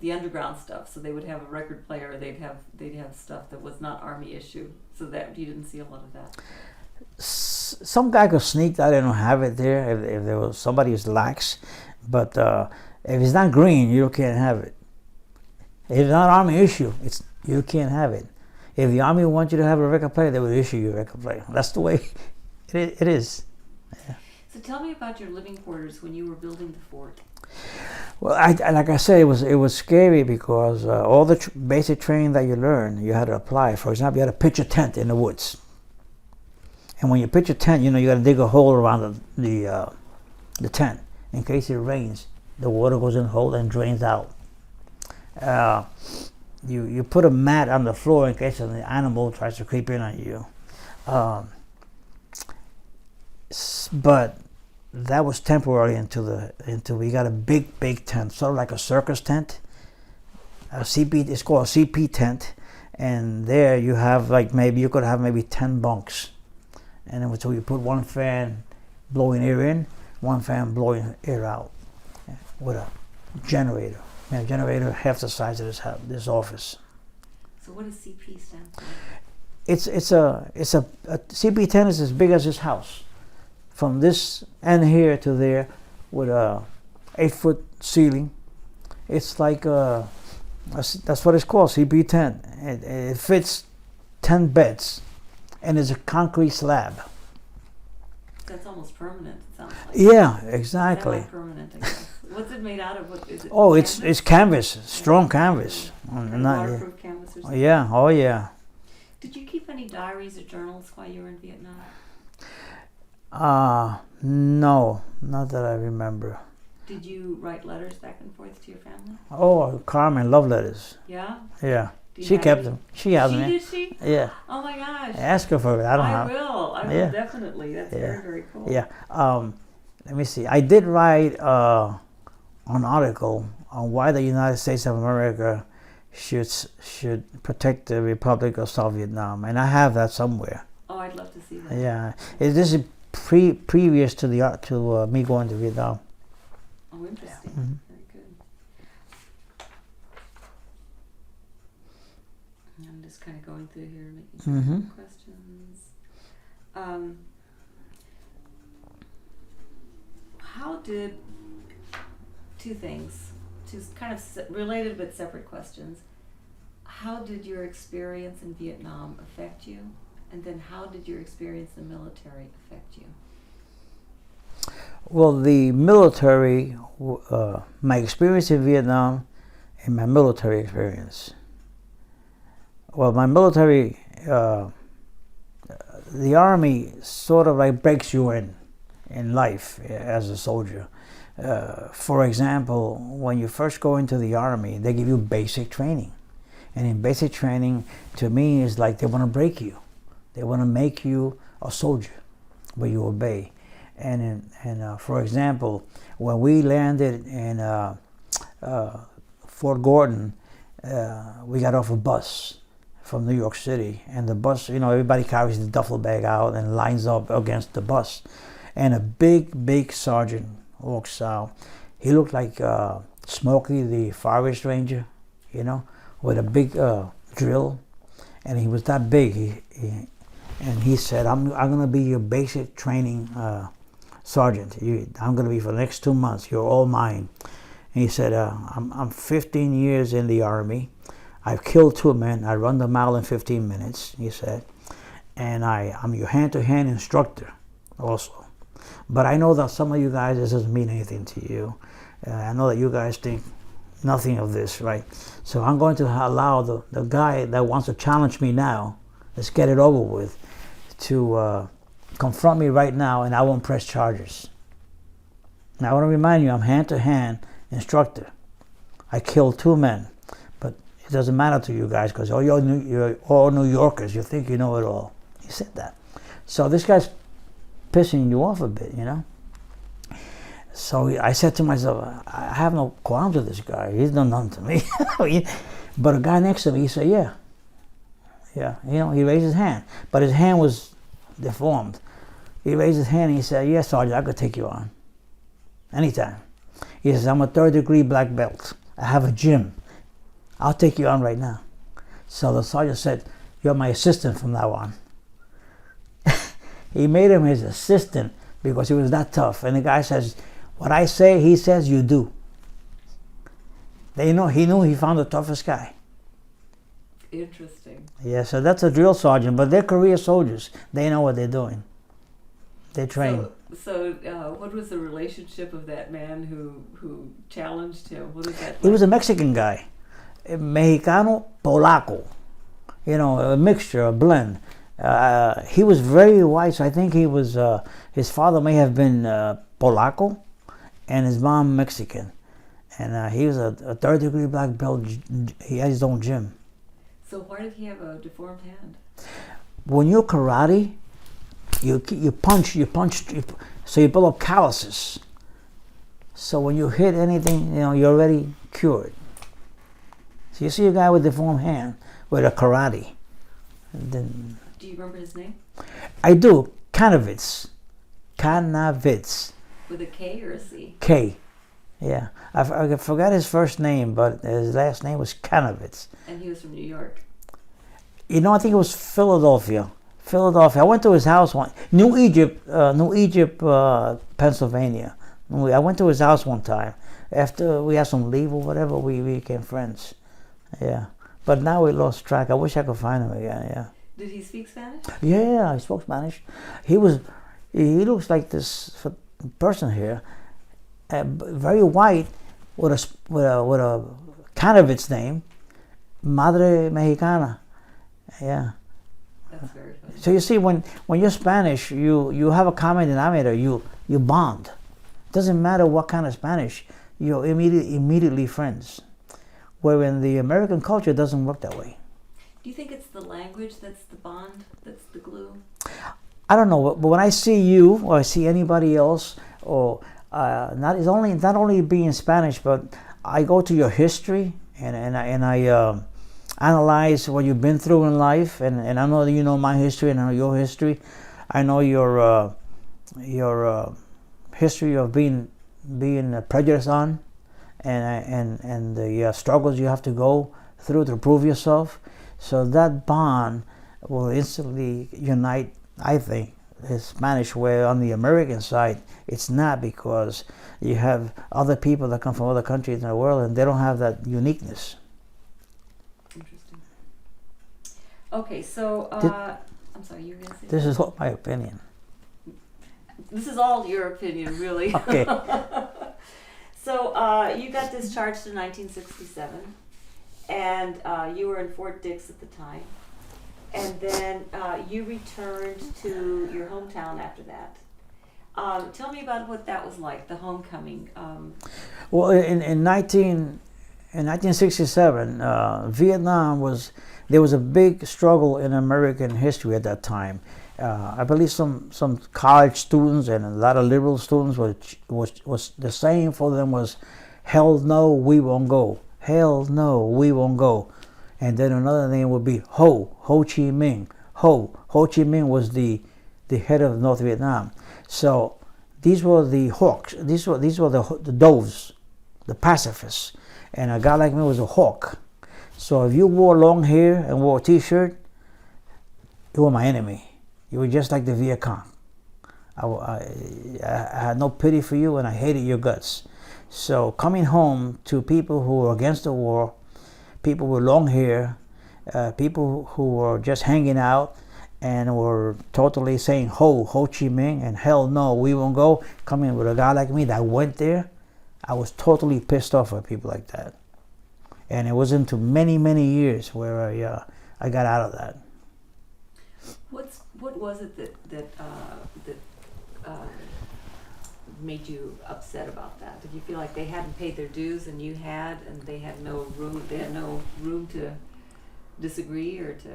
the underground stuff. So they would have a record player. They'd have stuff that was not Army issue. So that you didn't see a lot of that. Some guy could sneak that and have it there if there was somebody who's lax. But if it's not green, you can't have it. If it's not Army issue, you can't have it. If the Army wants you to have a record player, they will issue you a record player. That's the way it is. Yeah. So tell me about your living quarters when you were building the fort. Well, like I said, it was scary because all the basic training that you learn, you had to apply. For example, you had to pitch a tent in the woods. And when you pitch a tent, you got to dig a hole around the tent. In case it rains, the water goes in the hole and drains out. You put a mat on the floor in case an animal tries to creep in on you. But that was temporary until we got a big tent, sort of like a circus tent. It's called a CP tent, and there you have you could have maybe 10 bunks, and then so you put one fan blowing air in, one fan blowing air out, with a generator. A generator half the size of this office. So what does CP stand for? It's a CP tent is as big as this house. From this end here to there, with a 8-foot ceiling. It's like that's what it's called, CP tent. It fits 10 beds, and it's a concrete slab. That's almost permanent. It sounds like. Yeah, exactly. Permanent, I guess. What's it made out of? What is it? Oh, canvas? it's canvas, strong canvas. Waterproof canvas or something? Yeah, oh yeah. Did you keep any diaries or journals while you were in Vietnam? No, not that I remember. Did you write letters back and forth to your family? Oh, Carmen, love letters. Yeah? Yeah. She kept them. She has them. Did she? Yeah. Oh my gosh. Ask her for it. I will definitely. That's very, very cool. Yeah. Let me see. I did write an article on why the United States of America should protect the Republic of South Vietnam, and I have that somewhere. Oh, I'd love to see that. Yeah. This is previous to me going to Vietnam. Oh, interesting. Yeah. Mm-hmm. Very good. I'm just kind of going through here, making sure Mm-hmm. questions. How did two things, two kind of related but separate questions? How did your experience in Vietnam affect you? And then how did your experience in the military affect you? Well, the military, my experience in Vietnam and my military experience. Well, my military, the Army sort of like breaks you in life as a soldier. For example, when you first go into the Army, they give you basic training. And in basic training, to me, is like they want to break you. They want to make you a soldier, where you obey. And for example, when we landed in Fort Gordon, we got off a bus from New York City, and the bus, everybody carries the duffel bag out and lines up against the bus. And a big sergeant walks out. He looked like Smokey the Forest Ranger, with a big drill, and he was that big. And he said, I'm going to be your basic training sergeant. I'm going to be for the next 2 months. You're all mine. And he said, I'm 15 years in the Army. I've killed 2 men. I run the mile in 15 minutes, he said. And I'm your hand-to-hand instructor also. But I know that some of you guys, this doesn't mean anything to you. I know that you guys think nothing of this, right? So I'm going to allow the guy that wants to challenge me now, let's get it over with, to confront me right now, and I won't press charges. Now I want to remind you, I'm hand-to-hand instructor. I killed 2 men, but it doesn't matter to you guys because you're all New Yorkers. You think you know it all. He said that. So this guy's pissing you off a bit, So I said to myself, I have no qualms with this guy. He's done nothing to me. But a guy next to me, he said, yeah. He raised his hand, but his hand was deformed. He raised his hand and he said, yes, Sergeant, I could take you on anytime. He says, I'm a 3rd-degree black belt. I have a gym. I'll take you on right now. So the sergeant said, you're my assistant from now on. He made him his assistant because he was that tough. And the guy says, what I say, he says, you do. He knew he found the toughest guy. Interesting. Yeah, so that's a drill sergeant, but they're career soldiers. They know what they're doing. They train. So what was the relationship of that man who challenged him? What was that like? He was a Mexican guy, Mexicano Polaco, a mixture, a blend. He was very white, so I think he was. His father may have been Polaco, and his mom Mexican, and he was a 3rd-degree black belt. He had his own gym. So why did he have a deformed hand? When you're karate, you punch, so you build up calluses. So when you hit anything, you're already cured. So you see a guy with a deformed hand with a karate. Then, do you remember his name? I do. Kanavitz. With a K or a C? K. Yeah. I forgot his first name, but his last name was Kanavitz. And he was from New York. I think it was Philadelphia. I went to his house one. New Egypt, Pennsylvania. I went to his house one time. After we had some leave or whatever, we became friends. Yeah. But now we lost track. I wish I could find him again. Yeah. Did he speak Spanish? Yeah, he spoke Spanish. He looks like this person here, very white, with a Kanavitz name, Madre Mexicana. Yeah. That's very funny. So you see, when you're Spanish, you have a common denominator. You bond. Doesn't matter what kind of Spanish. You're immediately friends. Where in the American culture, it doesn't work that way. Do you think it's the language that's the bond, that's the glue? I don't know, but when I see you or I see anybody else, or not only being Spanish, but I go to your history and I analyze what you've been through in life, and I know that you know my history and I know your history. I know your history of being prejudiced on, and the struggles you have to go through to prove yourself. So that bond will instantly unite, I think, the Spanish, where on the American side, it's not, because you have other people that come from other countries in the world and they don't have that uniqueness. Interesting. Okay, so, I'm sorry, you were going to say This is all my opinion. This is all your opinion, really. Okay. So, you got discharged in 1967, and you were in Fort Dix at the time. And then you returned to your hometown after that. Tell me about what that was like, the homecoming. Well, in 1967, Vietnam was, there was a big struggle in American history at that time. I believe some college students and a lot of liberal students was the saying for them was, "Hell no, we won't go. Hell no, we won't go." And then another name would be Ho Chi Minh. Ho Chi Minh was the head of North Vietnam. So these were the hawks. These were the doves, the pacifists. And a guy like me was a hawk. So if you wore long hair and wore a T-shirt, you were my enemy. You were just like the Viet Cong. I had no pity for you, and I hated your guts. So coming home to people who were against the war, people with long hair, people who were just hanging out and were totally saying Ho Chi Minh and hell no, we won't go, coming with a guy like me that went there, I was totally pissed off at people like that. And it was into many years where I got out of that. What was it that made you upset about that? Did you feel like they hadn't paid their dues and you had, and they had no room to disagree or to?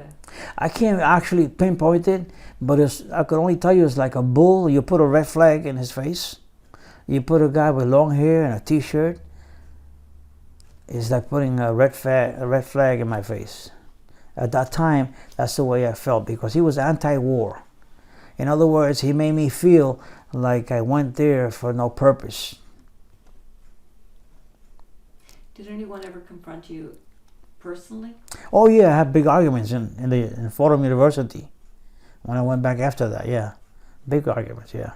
I can't actually pinpoint it, but I could only tell you it's like a bull. You put a red flag in his face. You put a guy with long hair and a T-shirt. It's like putting a red flag in my face. At that time, that's the way I felt, because he was anti-war. In other words, he made me feel like I went there for no purpose. Did anyone ever confront you personally? Oh yeah, I had big arguments in Fordham University when I went back after that. Yeah, big arguments. Yeah,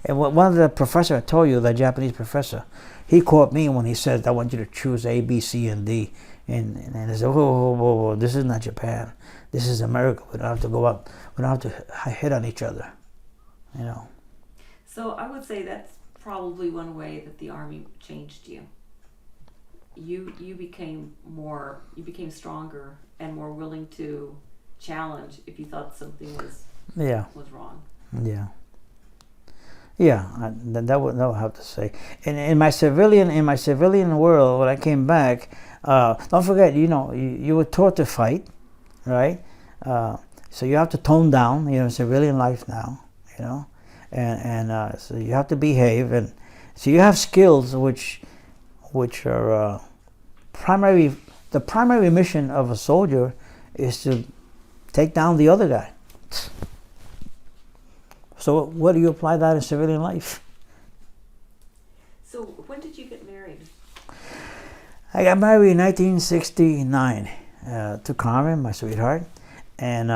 and one of the professor I told you, the Japanese professor, he caught me when he said, "I want you to choose A, B, C, and D," and I said, "Whoa, this is not Japan. This is America. We don't have to go out. We don't have to hit on each other, you know." So I would say that's probably one way that the Army changed you. You became stronger and more willing to challenge if you thought something was wrong. That would have to say. And in my civilian world, when I came back, don't forget, you were taught to fight, right? So you have to tone down, civilian life now, and so you have to behave, and so you have skills which are primary. The primary mission of a soldier is to take down the other guy. So what do you apply that in civilian life? So when did you get married? I got married in 1969 to Carmen, my sweetheart, and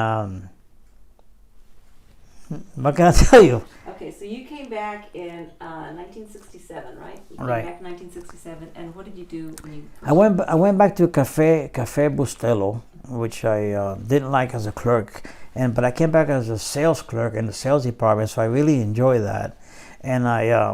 what can I tell you? Okay, so you came back in 1967, right? You came Right. back in 1967, and what did you do when you? I went back to Cafe Bustelo, which I didn't like as a clerk, but I came back as a sales clerk in the sales department, so I really enjoyed that. And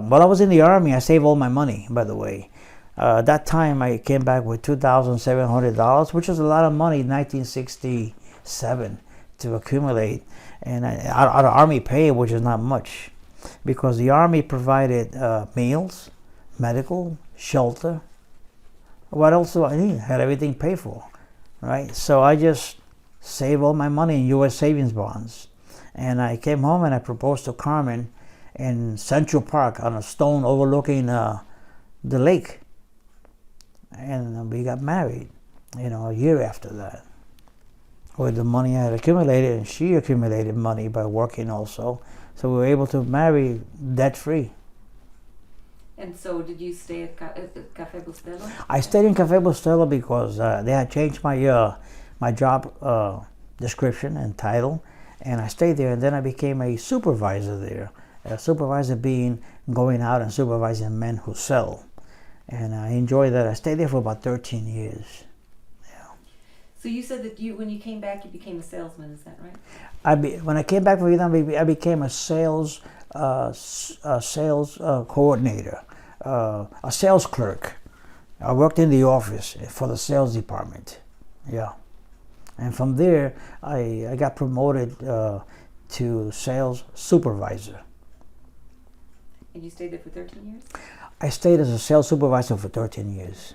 while I was in the Army, I saved all my money, by the way. At that time, I came back with $2,700, which was a lot of money in 1967 to accumulate. And out of Army pay, which is not much, because the Army provided meals, medical, shelter. What else do I need? I had everything paid for, right? So I just saved all my money in U.S. savings bonds. And I came home and I proposed to Carmen in Central Park on a stone overlooking the lake. And we got married, a year after that. With the money I had accumulated, and she accumulated money by working also. So we were able to marry debt-free. And so did you stay at Cafe Bustelo? I stayed in Cafe Bustelo because they had changed my job description and title, and I stayed there, and then I became a supervisor there. A supervisor being going out and supervising men who sell. And I enjoyed that. I stayed there for about 13 years. So you said that when you came back, you became a salesman. Is that right? When I came back from Vietnam, I became a sales coordinator, a sales clerk. I worked in the office for the sales department. Yeah, and from there, I got promoted to sales supervisor. And you stayed there for 13 years? I stayed as a sales supervisor for 13 years.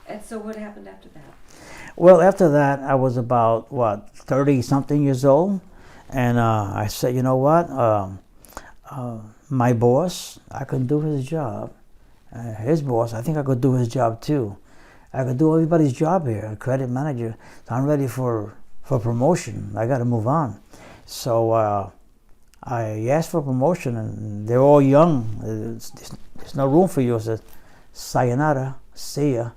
And so what happened after that? Well, after that, I was about, 30-something years old. And I said, you know what? My boss, I could do his job. His boss, I think I could do his job too. I could do everybody's job here, a credit manager. So I'm ready for promotion. I got to move on. So I asked for promotion, and they're all young. There's no room for you. I said, sayonara, see ya.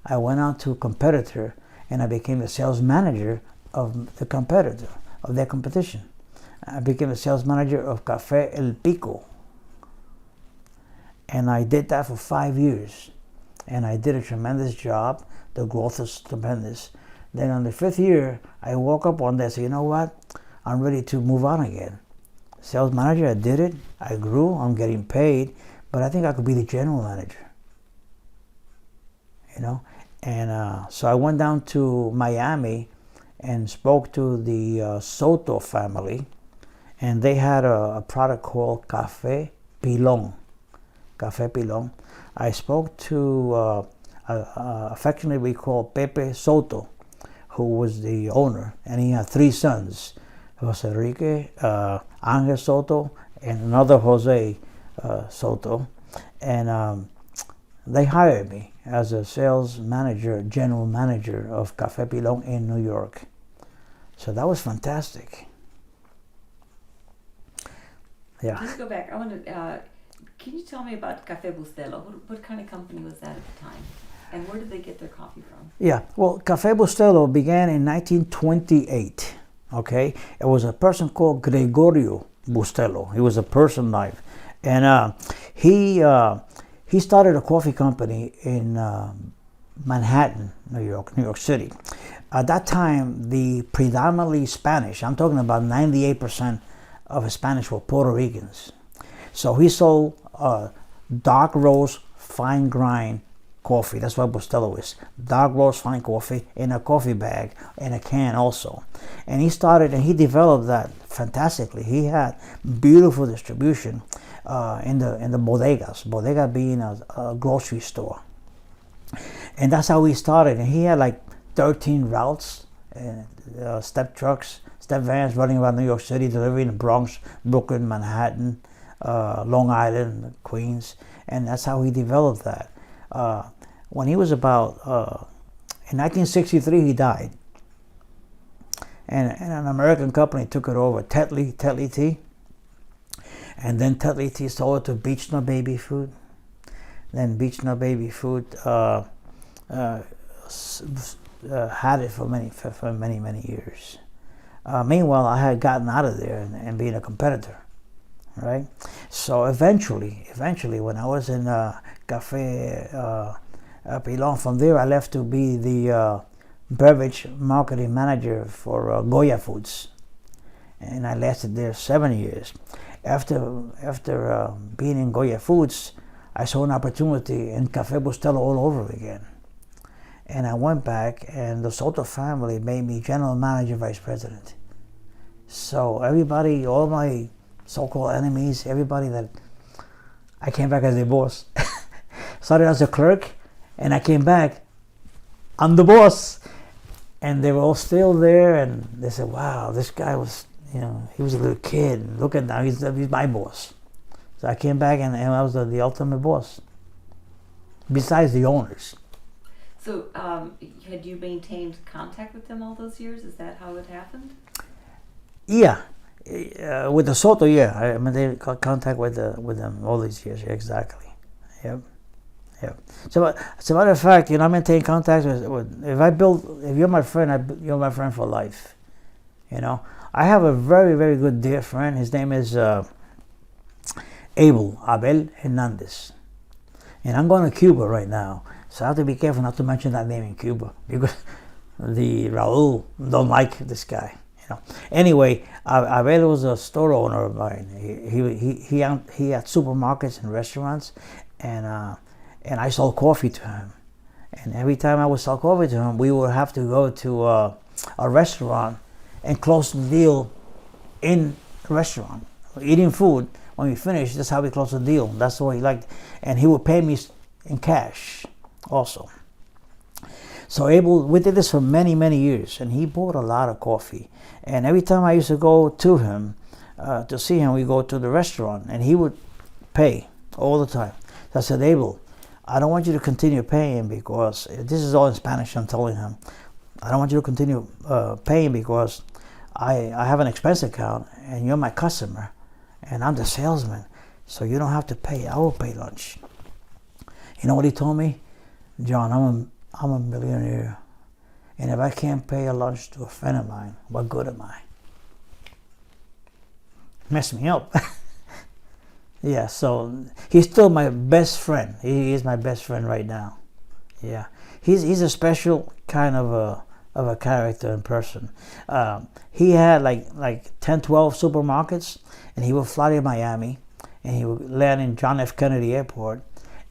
I went on to a competitor, and I became the sales manager of the competitor, of their competition. I became the sales manager of Café El Pico. And I did that for 5 years. And I did a tremendous job. The growth was tremendous. Then on the 5th year, I woke up one day and said, you know what? I'm ready to move on again. Sales manager, I did it. I grew. I'm getting paid. But I think I could be the general manager. You know? And so I went down to Miami and spoke to the Soto family. And they had a product called Café Pilon. Café Pilon. I spoke to affectionately we call Pepe Soto, who was the owner, and he had 3 sons, Jose Enrique, Angel Soto, and another Jose Soto, and they hired me as a sales manager, general manager of Café Pilon in New York. So that was fantastic. Yeah. Let's go back. I want to. Can you tell me about Café Bustelo? What kind of company was that at the time? And where did they get their coffee from? Yeah, well, Café Bustelo began in 1928, okay? It was a person called Gregorio Bustelo. He was a person life. And he started a coffee company in Manhattan, New York City. At that time, the predominantly Spanish, I'm talking about 98% of Hispanics were Puerto Ricans. So he sold dark roast, fine grind coffee. That's what Bustelo is. Dark roast, fine coffee in a coffee bag, in a can also. And he started and he developed that fantastically. He had beautiful distribution in the bodegas. Bodega being a grocery store. And that's how he started. And he had like 13 routes, step trucks, step vans running around New York City, delivering in the Bronx, Brooklyn, Manhattan, Long Island, Queens, and that's how he developed that. When he was about, in 1963, he died. And an American company took it over, Tetley Tea. And then Tetley Tea sold it to Beechner Baby Food. Then Beechner Baby Food had it for many years. Meanwhile, I had gotten out of there and being a competitor. Right, so eventually, when I was in Café Pilon, from there I left to be the beverage marketing manager for Goya Foods, and I lasted there 7 years. After being in Goya Foods, I saw an opportunity in Café Bustelo all over again, and I went back, and the Soto family made me general manager, vice president. So everybody, all my so-called enemies, everybody that I came back as a boss. Started as a clerk, and I came back, I'm the boss. And they were all still there, and they said, wow, this guy was, he was a little kid. Look at now, he's my boss. So I came back, and I was the ultimate boss, besides the owners. So had you maintained contact with them all those years? Is that how it happened? Yeah. With the Soto, yeah, I maintained contact with them all these years. Yeah, exactly. Yep. So, as a matter of fact, I maintain contact with. If you're my friend, you're my friend for life. I have a very, very good dear friend. His name is Abel Hernandez, and I'm going to Cuba right now, so I have to be careful not to mention that name in Cuba because the Raul don't like this guy. Anyway, Abel was a store owner of mine. He had supermarkets and restaurants, and I sold coffee to him. And every time I would sell coffee to him, we would have to go to a restaurant and close the deal in the restaurant, eating food when we finish, that's how we close the deal. That's what he liked. And he would pay me in cash also. So we did this for many, many years, and he bought a lot of coffee. And every time I used to go to him, to see him, we go to the restaurant, and he would pay all the time. So I said, Abel, I don't want you to continue paying because, this is all in Spanish I'm telling him, I don't want you to continue paying because I have an expense account, and you're my customer, and I'm the salesman, so you don't have to pay. I will pay lunch. You know what he told me? John, I'm a millionaire, and if I can't pay a lunch to a friend of mine, what good am I? Messed me up. Yeah, so he's still my best friend. He is my best friend right now. Yeah, he's a special kind of a character in person. He had like 10, 12 supermarkets, and he would fly to Miami, and he would land in John F. Kennedy Airport,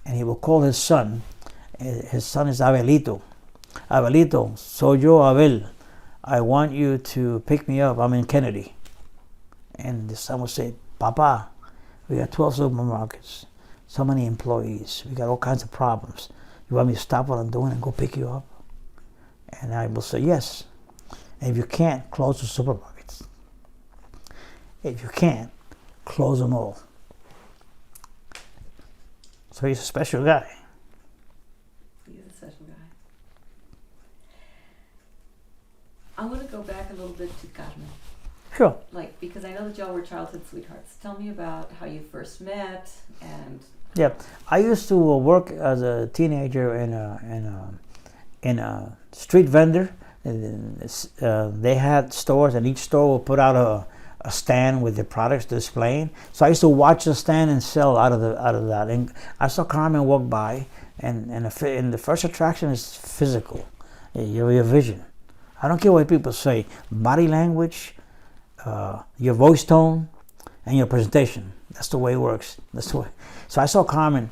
and he would call his son. His son is Abelito. Abelito, soy yo Abel. I want you to pick me up. I'm in Kennedy. And the son would say, Papa, we got 12 supermarkets, so many employees. We got all kinds of problems. You want me to stop what I'm doing and go pick you up? And I will say, yes. And if you can't, close the supermarkets. If you can't, close them all. So he's a special guy. He's a special guy. I want to go back a little bit to Carmen. Sure. Because I know that y'all were childhood sweethearts. Tell me about how you first met and. Yeah, I used to work as a teenager in a street vendor. They had stores, and each store would put out a stand with the products displaying. So I used to watch the stand and sell out of that. And I saw Carmen walk by, and the first attraction is physical, your vision. I don't care what people say, body language. Your voice tone and your presentation. That's the way it works. That's the way. So I saw Carmen,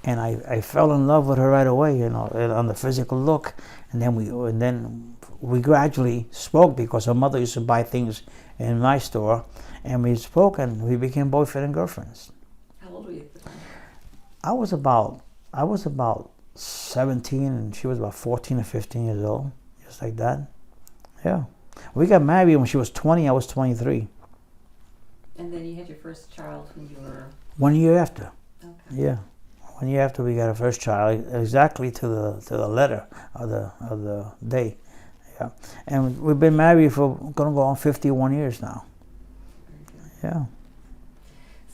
and I fell in love with her right away. On the physical look, and then we gradually spoke because her mother used to buy things in my store, and we spoke, and we became boyfriend and girlfriends. How old were you at the time? I was about 17, and she was about 14 or 15 years old, just like that. Yeah. We got married when she was 20, I was 23. And then you had your first child when you were... 1 year after. Okay. Yeah. 1 year after we got our first child, exactly to the letter of the day. Yeah. And we've been married for gonna go on 51 years now. Yeah.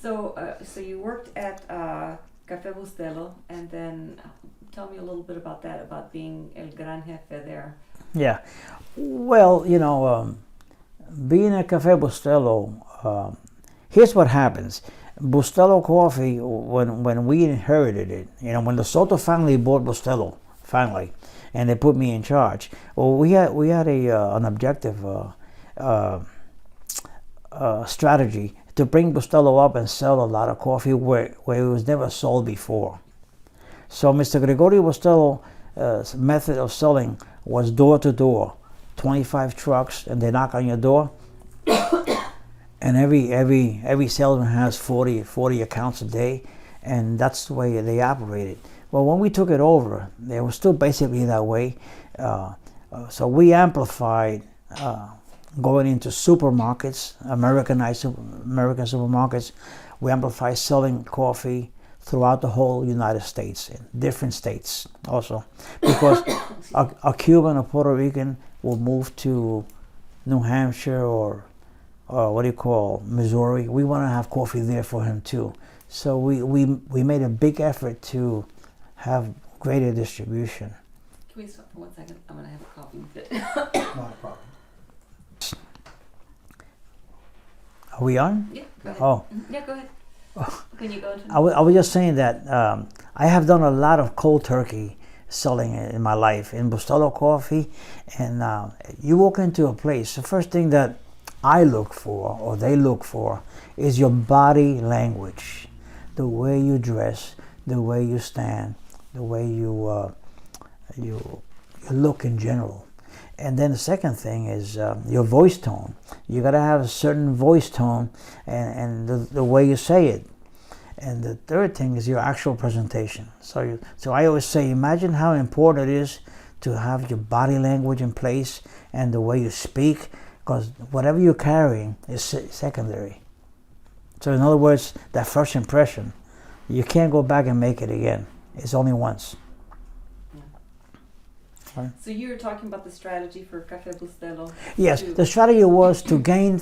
So you worked at Café Bustelo, and then tell me a little bit about that, about being El Gran Jefe there. Yeah. Well, being at Café Bustelo, here's what happens. Bustelo Coffee, when we inherited it, when the Soto family bought Bustelo, finally, and they put me in charge. Well, we had an objective strategy to bring Bustelo up and sell a lot of coffee where it was never sold before. So Mr. Gregorio Bustelo's method of selling was door to door, 25 trucks, and they knock on your door. And every salesman has 40 accounts a day, and that's the way they operated. Well, when we took it over, they were still basically that way. So we amplified going into supermarkets, American supermarkets. We amplified selling coffee throughout the whole United States, in different states also. Because a Cuban or Puerto Rican will move to New Hampshire or Missouri. We want to have coffee there for him too. So we made a big effort to have greater distribution. Can we stop for 1 second? I'm going to have a coffee fit. Not a problem. Are we on? Yeah, go ahead. Oh. Yeah, go ahead. Can you go into... I was just saying that I have done a lot of cold turkey selling in my life in Bustelo Coffee, and you walk into a place, the first thing that I look for, or they look for, is your body language, the way you dress, the way you stand, the way you look in general. And then the second thing is your voice tone. You got to have a certain voice tone and the way you say it. And the third thing is your actual presentation. So I always say, imagine how important it is to have your body language in place and the way you speak, because whatever you're carrying is secondary. So in other words, that first impression, you can't go back and make it again. It's only once. Yeah. Right. So you were talking about the strategy for Café Bustelo. Yes, the strategy was to gain.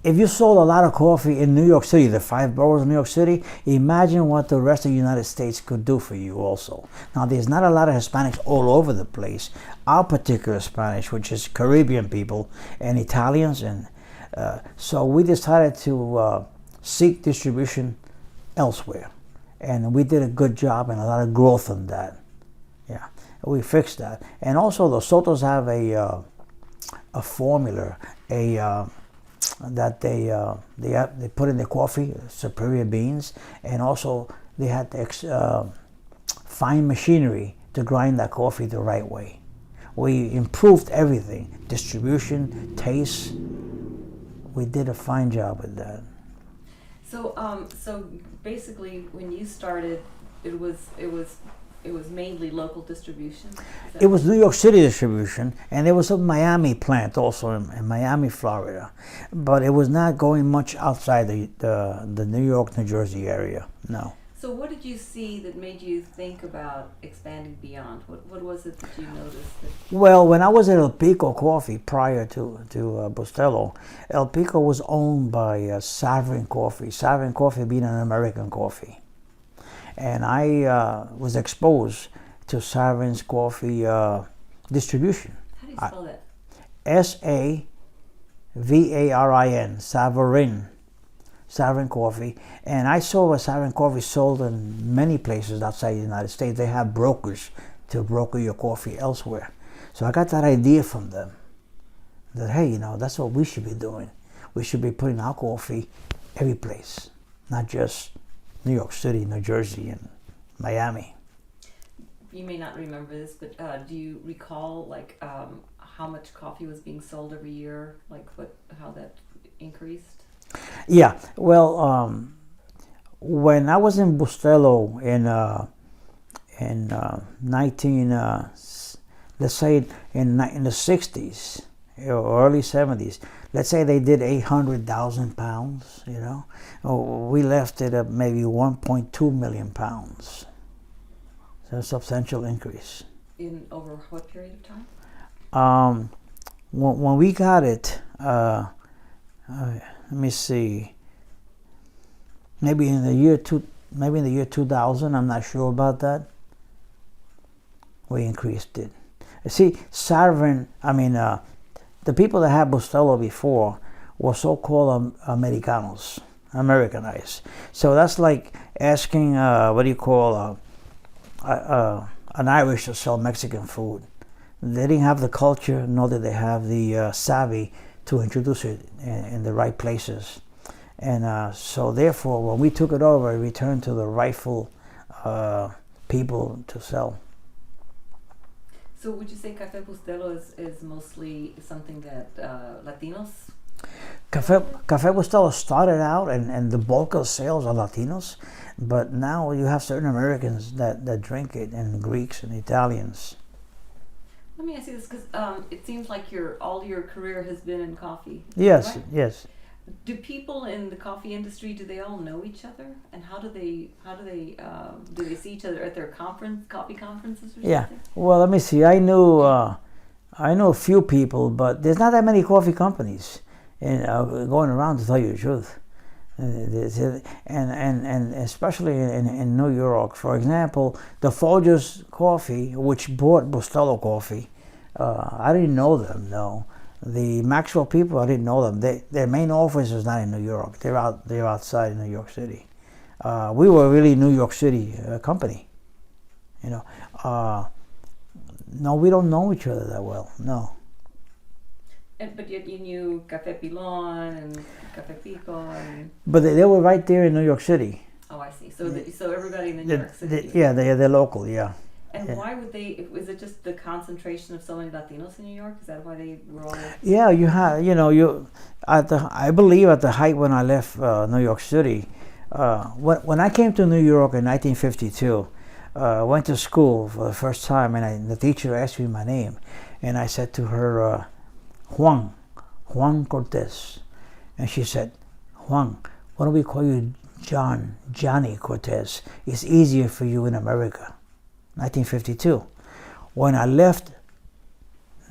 If you sold a lot of coffee in New York City, the 5 boroughs of New York City, imagine what the rest of the United States could do for you also. Now, there's not a lot of Hispanics all over the place. Our particular Spanish, which is Caribbean people and Italians, and so we decided to seek distribution elsewhere. And we did a good job and a lot of growth on that. Yeah, we fixed that. And also, the Sotos have a formula, that they put in the coffee, superior beans, and also they had fine machinery to grind that coffee the right way. We improved everything, distribution, taste. We did a fine job with that. So basically, when you started, it was mainly local distribution? It was New York City distribution, and there was a Miami plant also in Miami, Florida. But it was not going much outside the New York, New Jersey area, no. So what did you see that made you think about expanding beyond? What was it that you noticed? Well, when I was at El Pico Coffee prior to Bustelo, El Pico was owned by Sovereign Coffee, Sovereign Coffee being an American coffee. And I was exposed to Sovereign's coffee distribution. How do you spell that? S-A-V-A-R-I-N, Sovereign, Sovereign Coffee. And I saw a Sovereign Coffee sold in many places outside the United States. They have brokers to broker your coffee elsewhere. So I got that idea from them, that, hey, that's what we should be doing. We should be putting our coffee every place, not just New York City, New Jersey, and Miami. You may not remember this, but do you recall how much coffee was being sold every year? How that increased? Yeah, well, when I was in Bustelo in the 60s or early 70s, let's say they did 800,000 pounds, we left it at maybe 1.2 million pounds. So a substantial increase. In over what period of time? When we got it, let me see, maybe in the year 2000, I'm not sure about that. We increased it. See, Sovereign, the people that had Bustelo before were so-called Americanized. So that's like asking, an Irish to sell Mexican food. They didn't have the culture, nor did they have the savvy to introduce it in the right places. And so therefore, when we took it over, it returned to the rightful people to sell. So would you say Café Bustelo is mostly something that Latinos? Café Bustelo started out, and the bulk of sales are Latinos, but now you have certain Americans that drink it, and Greeks and Italians. Let me ask you this, because it seems like all your career has been in coffee. Yes, right? Yes. Do people in the coffee industry, do they all know each other? And how do they see each other at their coffee conferences or something? Yeah. Well, let me see. I know a few people, but there's not that many coffee companies going around, to tell you the truth. And especially in New York, for example, the Folgers Coffee, which bought Bustelo Coffee, I didn't know them, no. The Maxwell people, I didn't know them. Their main office is not in New York. They're outside in New York City. We were really New York City company. No, we don't know each other that well. No. But yet you knew Café Pilon and Café Pico and... But they were right there in New York City. Oh, I see. So everybody in New York City. They're local, yeah. And why would they? Was it just the concentration of so many Latinos in New York? Is that why they were all? Yeah, you have, I believe at the height when I left New York City, when I came to New York in 1952, I went to school for the first time, and the teacher asked me my name, and I said to her, Juan Cortéz, and she said, Juan, why don't we call you Johnny Cortéz? It's easier for you in America. 1952. When I left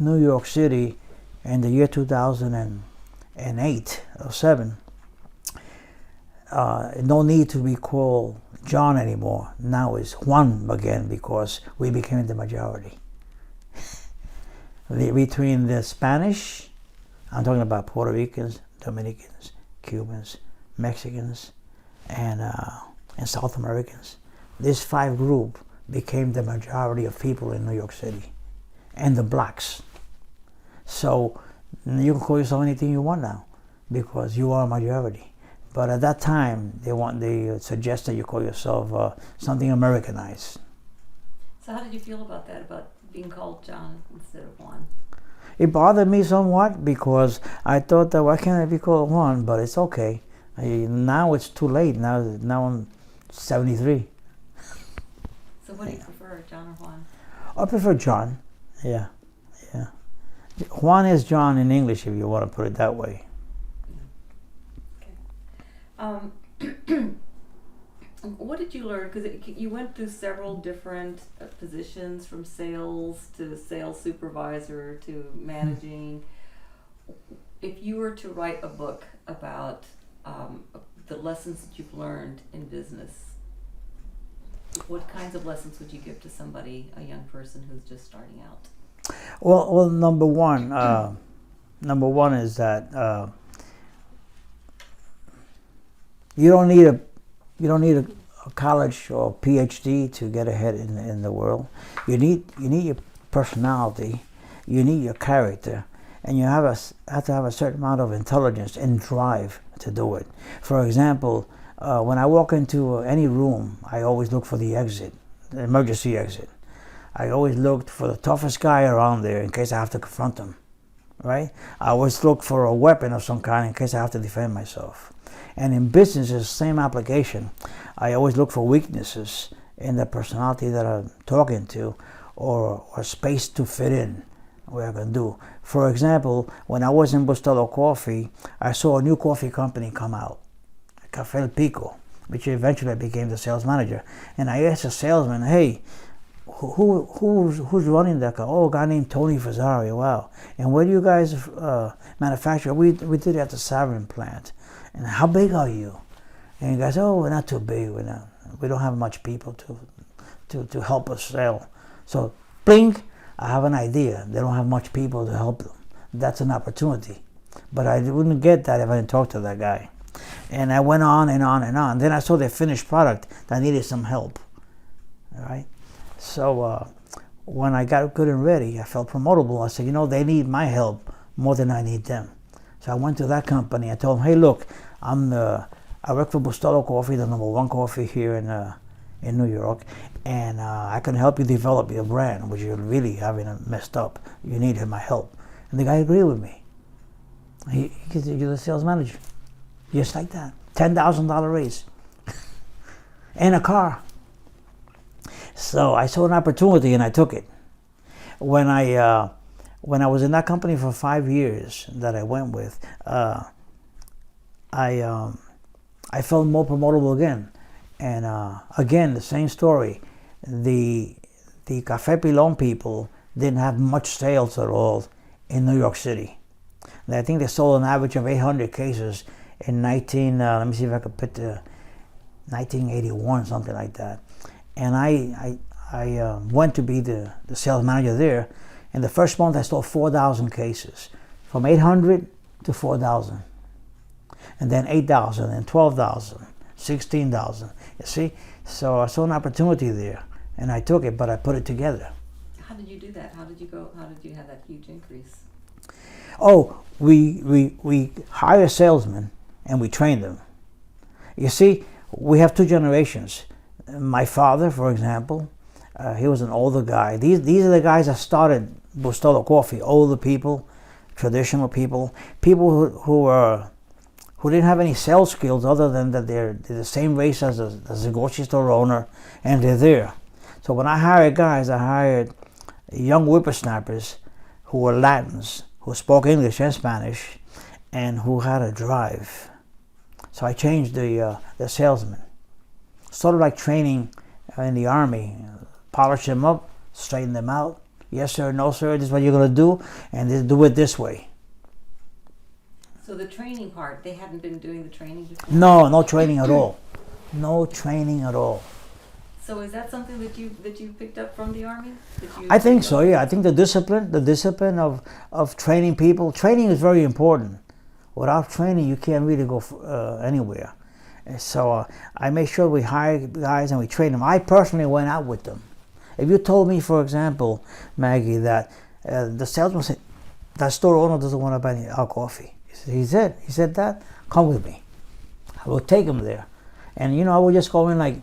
New York City in the year 2008 or 7, no need to be called John anymore. Now it's Juan again because we became the majority. Between the Spanish, I'm talking about Puerto Ricans, Dominicans, Cubans, Mexicans, and South Americans. This 5 group became the majority of people in New York City, and the blacks. So you can call yourself anything you want now because you are a majority. But at that time, they suggest that you call yourself something Americanized. So how did you feel about that, about being called John instead of Juan? It bothered me somewhat because I thought that why can't I be called Juan? But it's okay. Now it's too late. Now I'm 73. So what do you prefer, John or Juan? I prefer John. Yeah. Juan is John in English, if you want to put it that way. Okay. What did you learn? Because you went through several different positions, from sales to sales supervisor to managing. If you were to write a book about the lessons that you've learned in business, what kinds of lessons would you give to somebody, a young person who's just starting out? Well, number one is that you don't need a college or PhD to get ahead in the world. You need your personality, you need your character, and you have to have a certain amount of intelligence and drive to do it. For example, when I walk into any room, I always look for the exit, the emergency exit. I always looked for the toughest guy around there in case I have to confront him, right? I always look for a weapon of some kind in case I have to defend myself. And in business, it's the same application. I always look for weaknesses in the personality that I'm talking to, or space to fit in, what I can do. For example, when I was in Bustelo Coffee, I saw a new coffee company come out, Café El Pico, which eventually became the sales manager. And I asked the salesman, hey, who's running that guy? Oh, a guy named Tony Fazzari. Wow. And where do you guys manufacture? We did it at the Savin plant. And how big are you? And he goes, oh, we're not too big. We don't have much people to help us sell. So, blink, I have an idea. They don't have much people to help them. That's an opportunity. But I wouldn't get that if I didn't talk to that guy. And I went on and on and on. Then I saw their finished product that needed some help. All right? So when I got good and ready, I felt promotable. I said, they need my help more than I need them. So I went to that company. I told them, hey, look, I work for Bustelo Coffee, the #1 coffee here in New York, and I can help you develop your brand, which you're really having it messed up. You need my help. And the guy agreed with me. He said, you're the sales manager. Just like that. $10,000 raise. And a car. So I saw an opportunity and I took it. When I was in that company for 5 years that I went with, I felt more promotable again. And again, the same story. The Café Pilon people didn't have much sales at all in New York City. And I think they sold an average of 800 cases in 1981, something like that. And I went to be the sales manager there. And the first month I sold 4,000 cases, from 800 to 4,000. And then 8,000 and 12,000, 16,000. You see? So I saw an opportunity there and I took it, but I put it together. How did you do that? How did you have that huge increase? Oh, we hire salesmen and we train them. You see, we have 2 generations. My father, for example, He was an older guy. These are the guys that started Bustelo Coffee. Older people, traditional people, people who didn't have any sales skills other than that they're the same race as the grocery store owner, and they're there. So when I hired guys, I hired young whippersnappers who were Latins, who spoke English and Spanish, and who had a drive. So I changed the salesman. Sort of like training in the Army. Polish them up, straighten them out. Yes sir, no sir, this is what you're going to do, and do it this way. So the training part, they hadn't been doing the training before? No training at all. No training at all. So is that something that you picked up from the Army? I think so, yeah. I think the discipline of training people. Training is very important. Without training, you can't really go anywhere. So I make sure we hire guys and we train them. I personally went out with them. If you told me, for example, Maggie, that the salesman said, that store owner doesn't want to buy our coffee. He said that, come with me. I will take him there. And I would just go in like,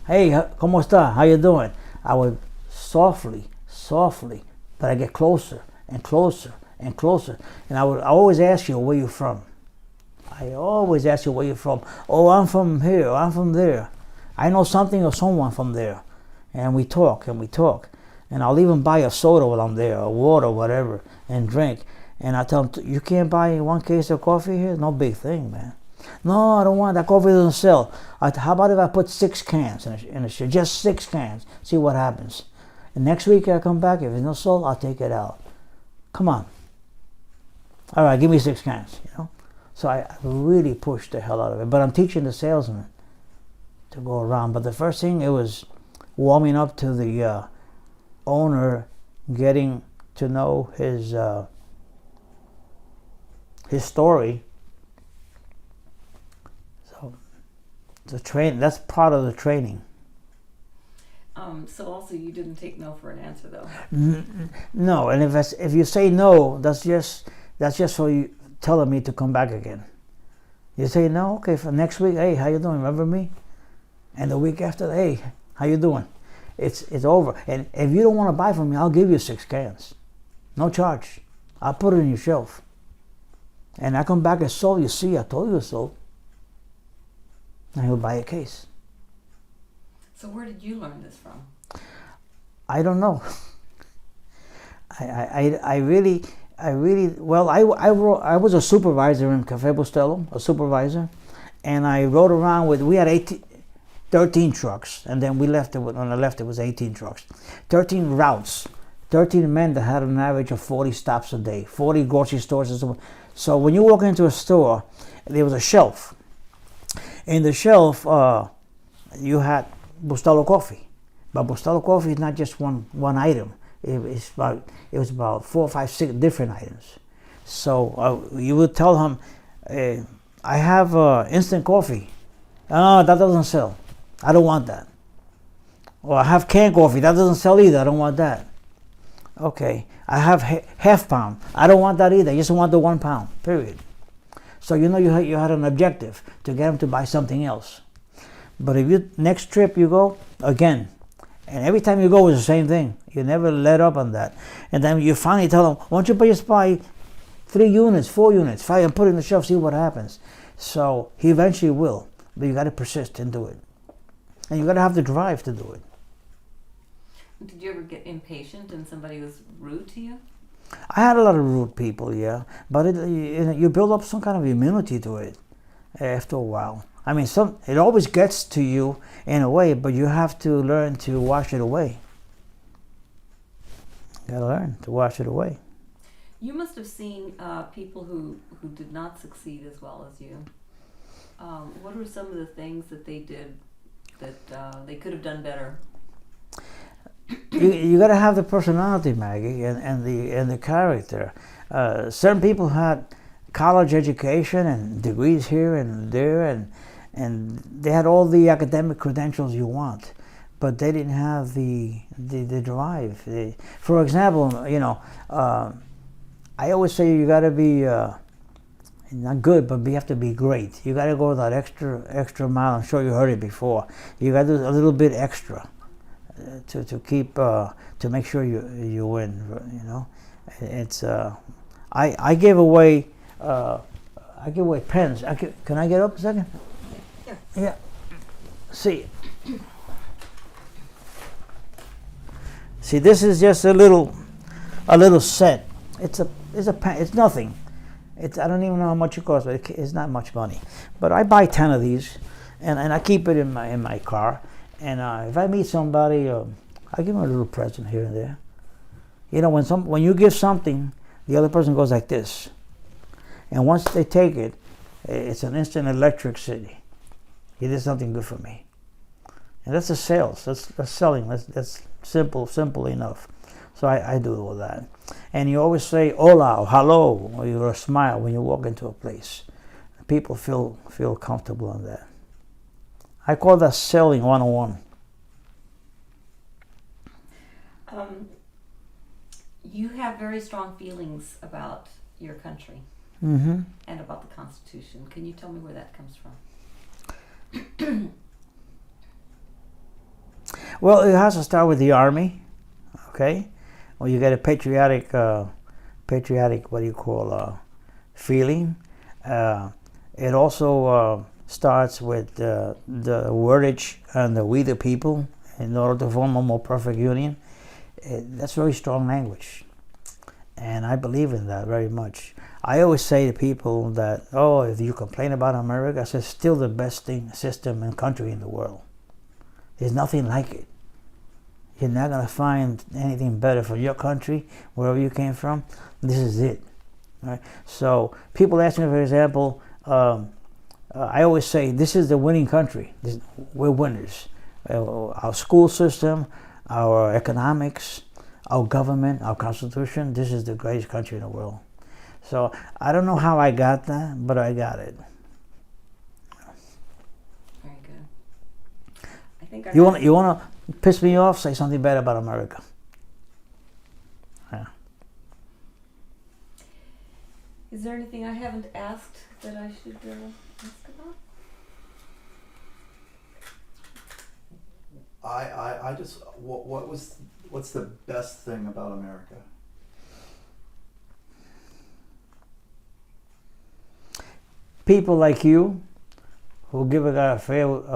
hey, ¿cómo está? How you doing? I would softly, but I get closer and closer and closer. And I always ask you, where you from? I always ask you where you're from. Oh, I'm from here, I'm from there. I know something or someone from there. And we talk. And I'll even buy a soda while I'm there, or water, whatever, and drink. And I tell them, you can't buy 1 case of coffee here? No big thing, man. No, I don't want that. Coffee doesn't sell. How about if I put 6 cans in a shit? Just 6 cans. See what happens. And next week I come back. If there's no sold, I'll take it out. Come on. All right, give me 6 cans, So I really pushed the hell out of it. But I'm teaching the salesman to go around. But the first thing, it was warming up to the owner, getting to know his story. So that's part of the training. So also you didn't take no for an answer though. No, and if you say no, that's just for you telling me to come back again. You say no, okay, for next week, hey, how you doing? Remember me? And the week after, hey, how you doing? It's over. And if you don't want to buy from me, I'll give you 6 cans. No charge. I'll put it in your shelf. And I come back and sold, you see, I told you so. And he'll buy a case. So where did you learn this from? I don't know. I really, well, I was a supervisor in Cafe Bustelo, a supervisor, and I rode around we had 13 trucks, and then when I left it was 18 trucks. 13 routes, 13 men that had an average of 40 stops a day, 40 grocery stores and so on. So when you walk into a store, there was a shelf. In the shelf, you had Bustelo coffee. But Bustelo coffee is not just one item. It was about 4, 5, 6 different items. So you would tell him, I have instant coffee. Oh, that doesn't sell. I don't want that. Or I have canned coffee. That doesn't sell either. I don't want that. Okay, I have half pound. I don't want that either. I just want the 1 pound, period. So you had an objective to get them to buy something else. But if next trip you go, again, and every time you go it's the same thing. You never let up on that. And then you finally tell them, why don't you just buy 3 units, 4 units, 5, and put it in the shelf, see what happens. So he eventually will, but you got to persist and do it. And you got to have the drive to do it. Did you ever get impatient and somebody was rude to you? I had a lot of rude people, yeah. But you build up some kind of immunity to it after a while. I mean, it always gets to you in a way, but you have to learn to wash it away. You got to learn to wash it away. You must have seen people who did not succeed as well as you. What were some of the things that they did that they could have done better? You got to have the personality, Maggie, and the character. Certain people had college education and degrees here and there, and they had all the academic credentials you want, but they didn't have the drive. For example, I always say you got to be not good, but you have to be great. You got to go that extra mile. I'm sure you heard it before. You got to do a little bit extra. to keep to make sure you win. You know, it's I give away pens. Can I get up a second? Yeah. Yeah. See, this is just a little set. It's a pen. It's nothing. I don't even know how much it costs, but it's not much money. But I buy 10 of these, and I keep it in my car. And if I meet somebody, I give them a little present here and there. You know, when you give something, the other person goes like this, and once they take it, it's an instant electricity. You did something good for me, and that's the sales. That's selling. That's simple enough. So I do all that. And you always say hola, or hello, or you smile when you walk into a place. People feel comfortable on that. I call that selling 101. You have very strong feelings about your country Mm-hmm. and about the Constitution. Can you tell me where that comes from? Well, it has to start with the Army, okay? Well, you get a patriotic, what do you call, feeling. It also starts with the wordage and the we the people in order to form a more perfect union. That's very strong language, and I believe in that very much. I always say to people that, oh, if you complain about America, it's still the best system and country in the world. There's nothing like it. You're not going to find anything better for your country, wherever you came from. This is it. Right? So people ask me, for example, I always say, this is the winning country. We're winners. Our school system, our economics, our government, our constitution, this is the greatest country in the world. So I don't know how I got that, but I got it. Very good. I think You want to piss me off? Say something bad about America. Yeah. Is there anything I haven't asked that I should ask about? I just what's the best thing about America? People like you who give a guy a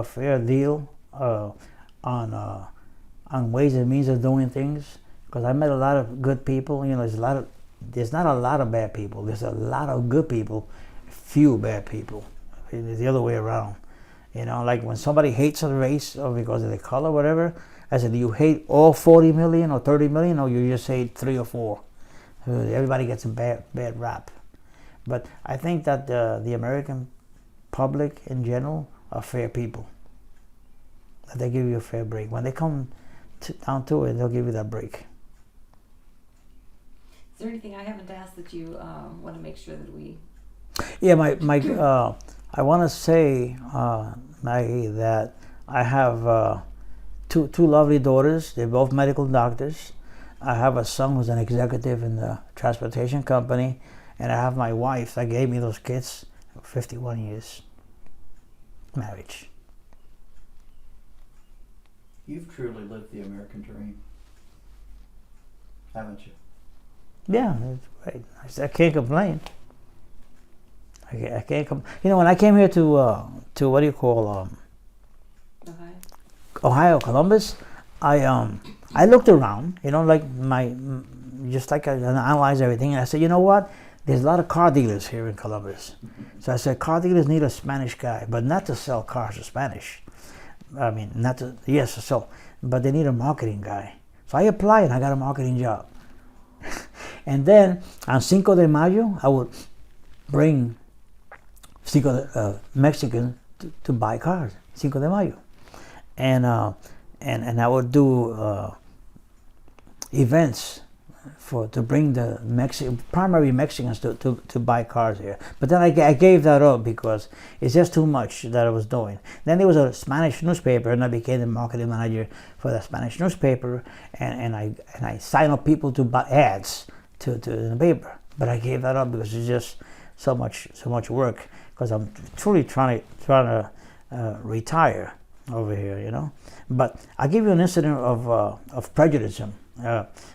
fair deal on ways and means of doing things. Because I met a lot of good people. You know, there's not a lot of bad people. There's a lot of good people, few bad people. It's the other way around. You know, like when somebody hates a race or because of their color, whatever. I said, do you hate all 40 million or 30 million, or you just hate 3 or 4? Everybody gets a bad rap. But I think that the American public in general are fair people. That they give you a fair break. When they come down to it, they'll give you that break. Is there anything I haven't asked that you want to make sure that we... Yeah, I want to say, Maggie, that I have two lovely daughters. They're both medical doctors. I have a son who's an executive in the transportation company. And I have my wife that gave me those kids, 51 years marriage. You've truly lived the American dream, haven't you? Yeah, it's great. I can't complain. I can't You know, when I came here to what do you call Ohio, Columbus, I looked around. You know, like just like I analyzed everything, and I said, you know what? There's a lot of car dealers here in Columbus. So I said, car dealers need a Spanish guy, but not to sell cars in Spanish. I mean, not to, yes, to sell, but they need a marketing guy. So I applied and I got a marketing job. And then on Cinco de Mayo, I would bring Mexicans to buy cars, Cinco de Mayo. And I would do events to bring the primary Mexicans to buy cars here. But then I gave that up because it's just too much that I was doing. Then there was a Spanish newspaper, and I became the marketing manager for the Spanish newspaper, and I signed up people to buy ads to the paper. But I gave that up because it's just so much work, because I'm truly trying to retire. over here, you know. But I'll give you an incident of prejudice.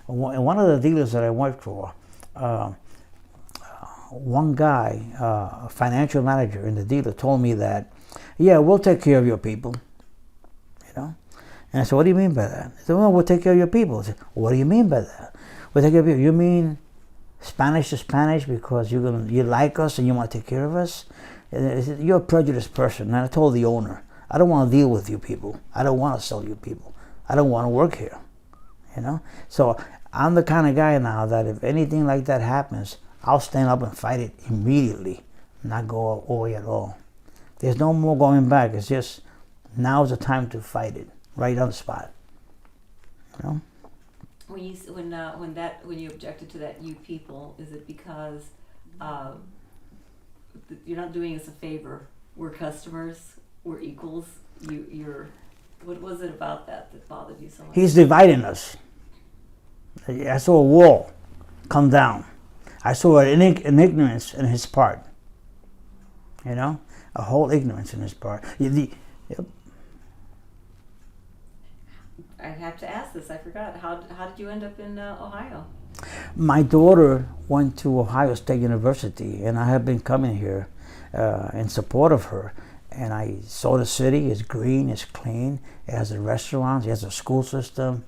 One of the dealers that I worked for, one guy, a financial manager in the dealer, told me that, yeah, we'll take care of your people, you know. And I said, what do you mean by that? He said, well, we'll take care of your people. I said, what do you mean by that? We'll take care of you. You mean Spanish to Spanish because you like us and you want to take care of us? And he said, you're a prejudiced person. And I told the owner, I don't want to deal with you people. I don't want to sell you people. I don't want to work here, you know. So I'm the kind of guy now that if anything like that happens, I'll stand up and fight it immediately, not go away at all. There's no more going back. It's just now's the time to fight it, right on the spot. You know. When you objected to that, you people, is it because you're not doing us a favor? We're customers. We're equals. You're. What was it about that bothered you so much? He's dividing us. I saw a wall come down. I saw an ignorance in his part. You know, a whole ignorance in his part. Yep. I have to ask this. I forgot. How did you end up in Ohio? My daughter went to Ohio State University, and I have been coming here in support of her. And I saw the city. It's green. It's clean. It has a restaurant. It has a school system.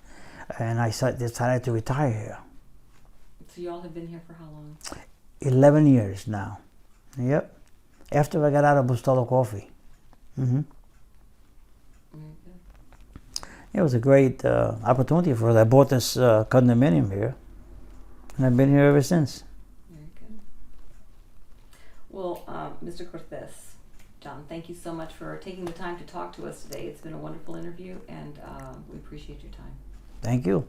And I decided to retire here. So you all have been here for how long? 11 years now. Yep. After I got out of Bustelo Coffee. Mm-hmm. Very good. It was a great opportunity for us. I bought this condominium here, and I've been here ever since. Very good. Well, Mr. Cortéz, John, thank you so much for taking the time to talk to us today. It's been a wonderful interview, and we appreciate your time. Thank you.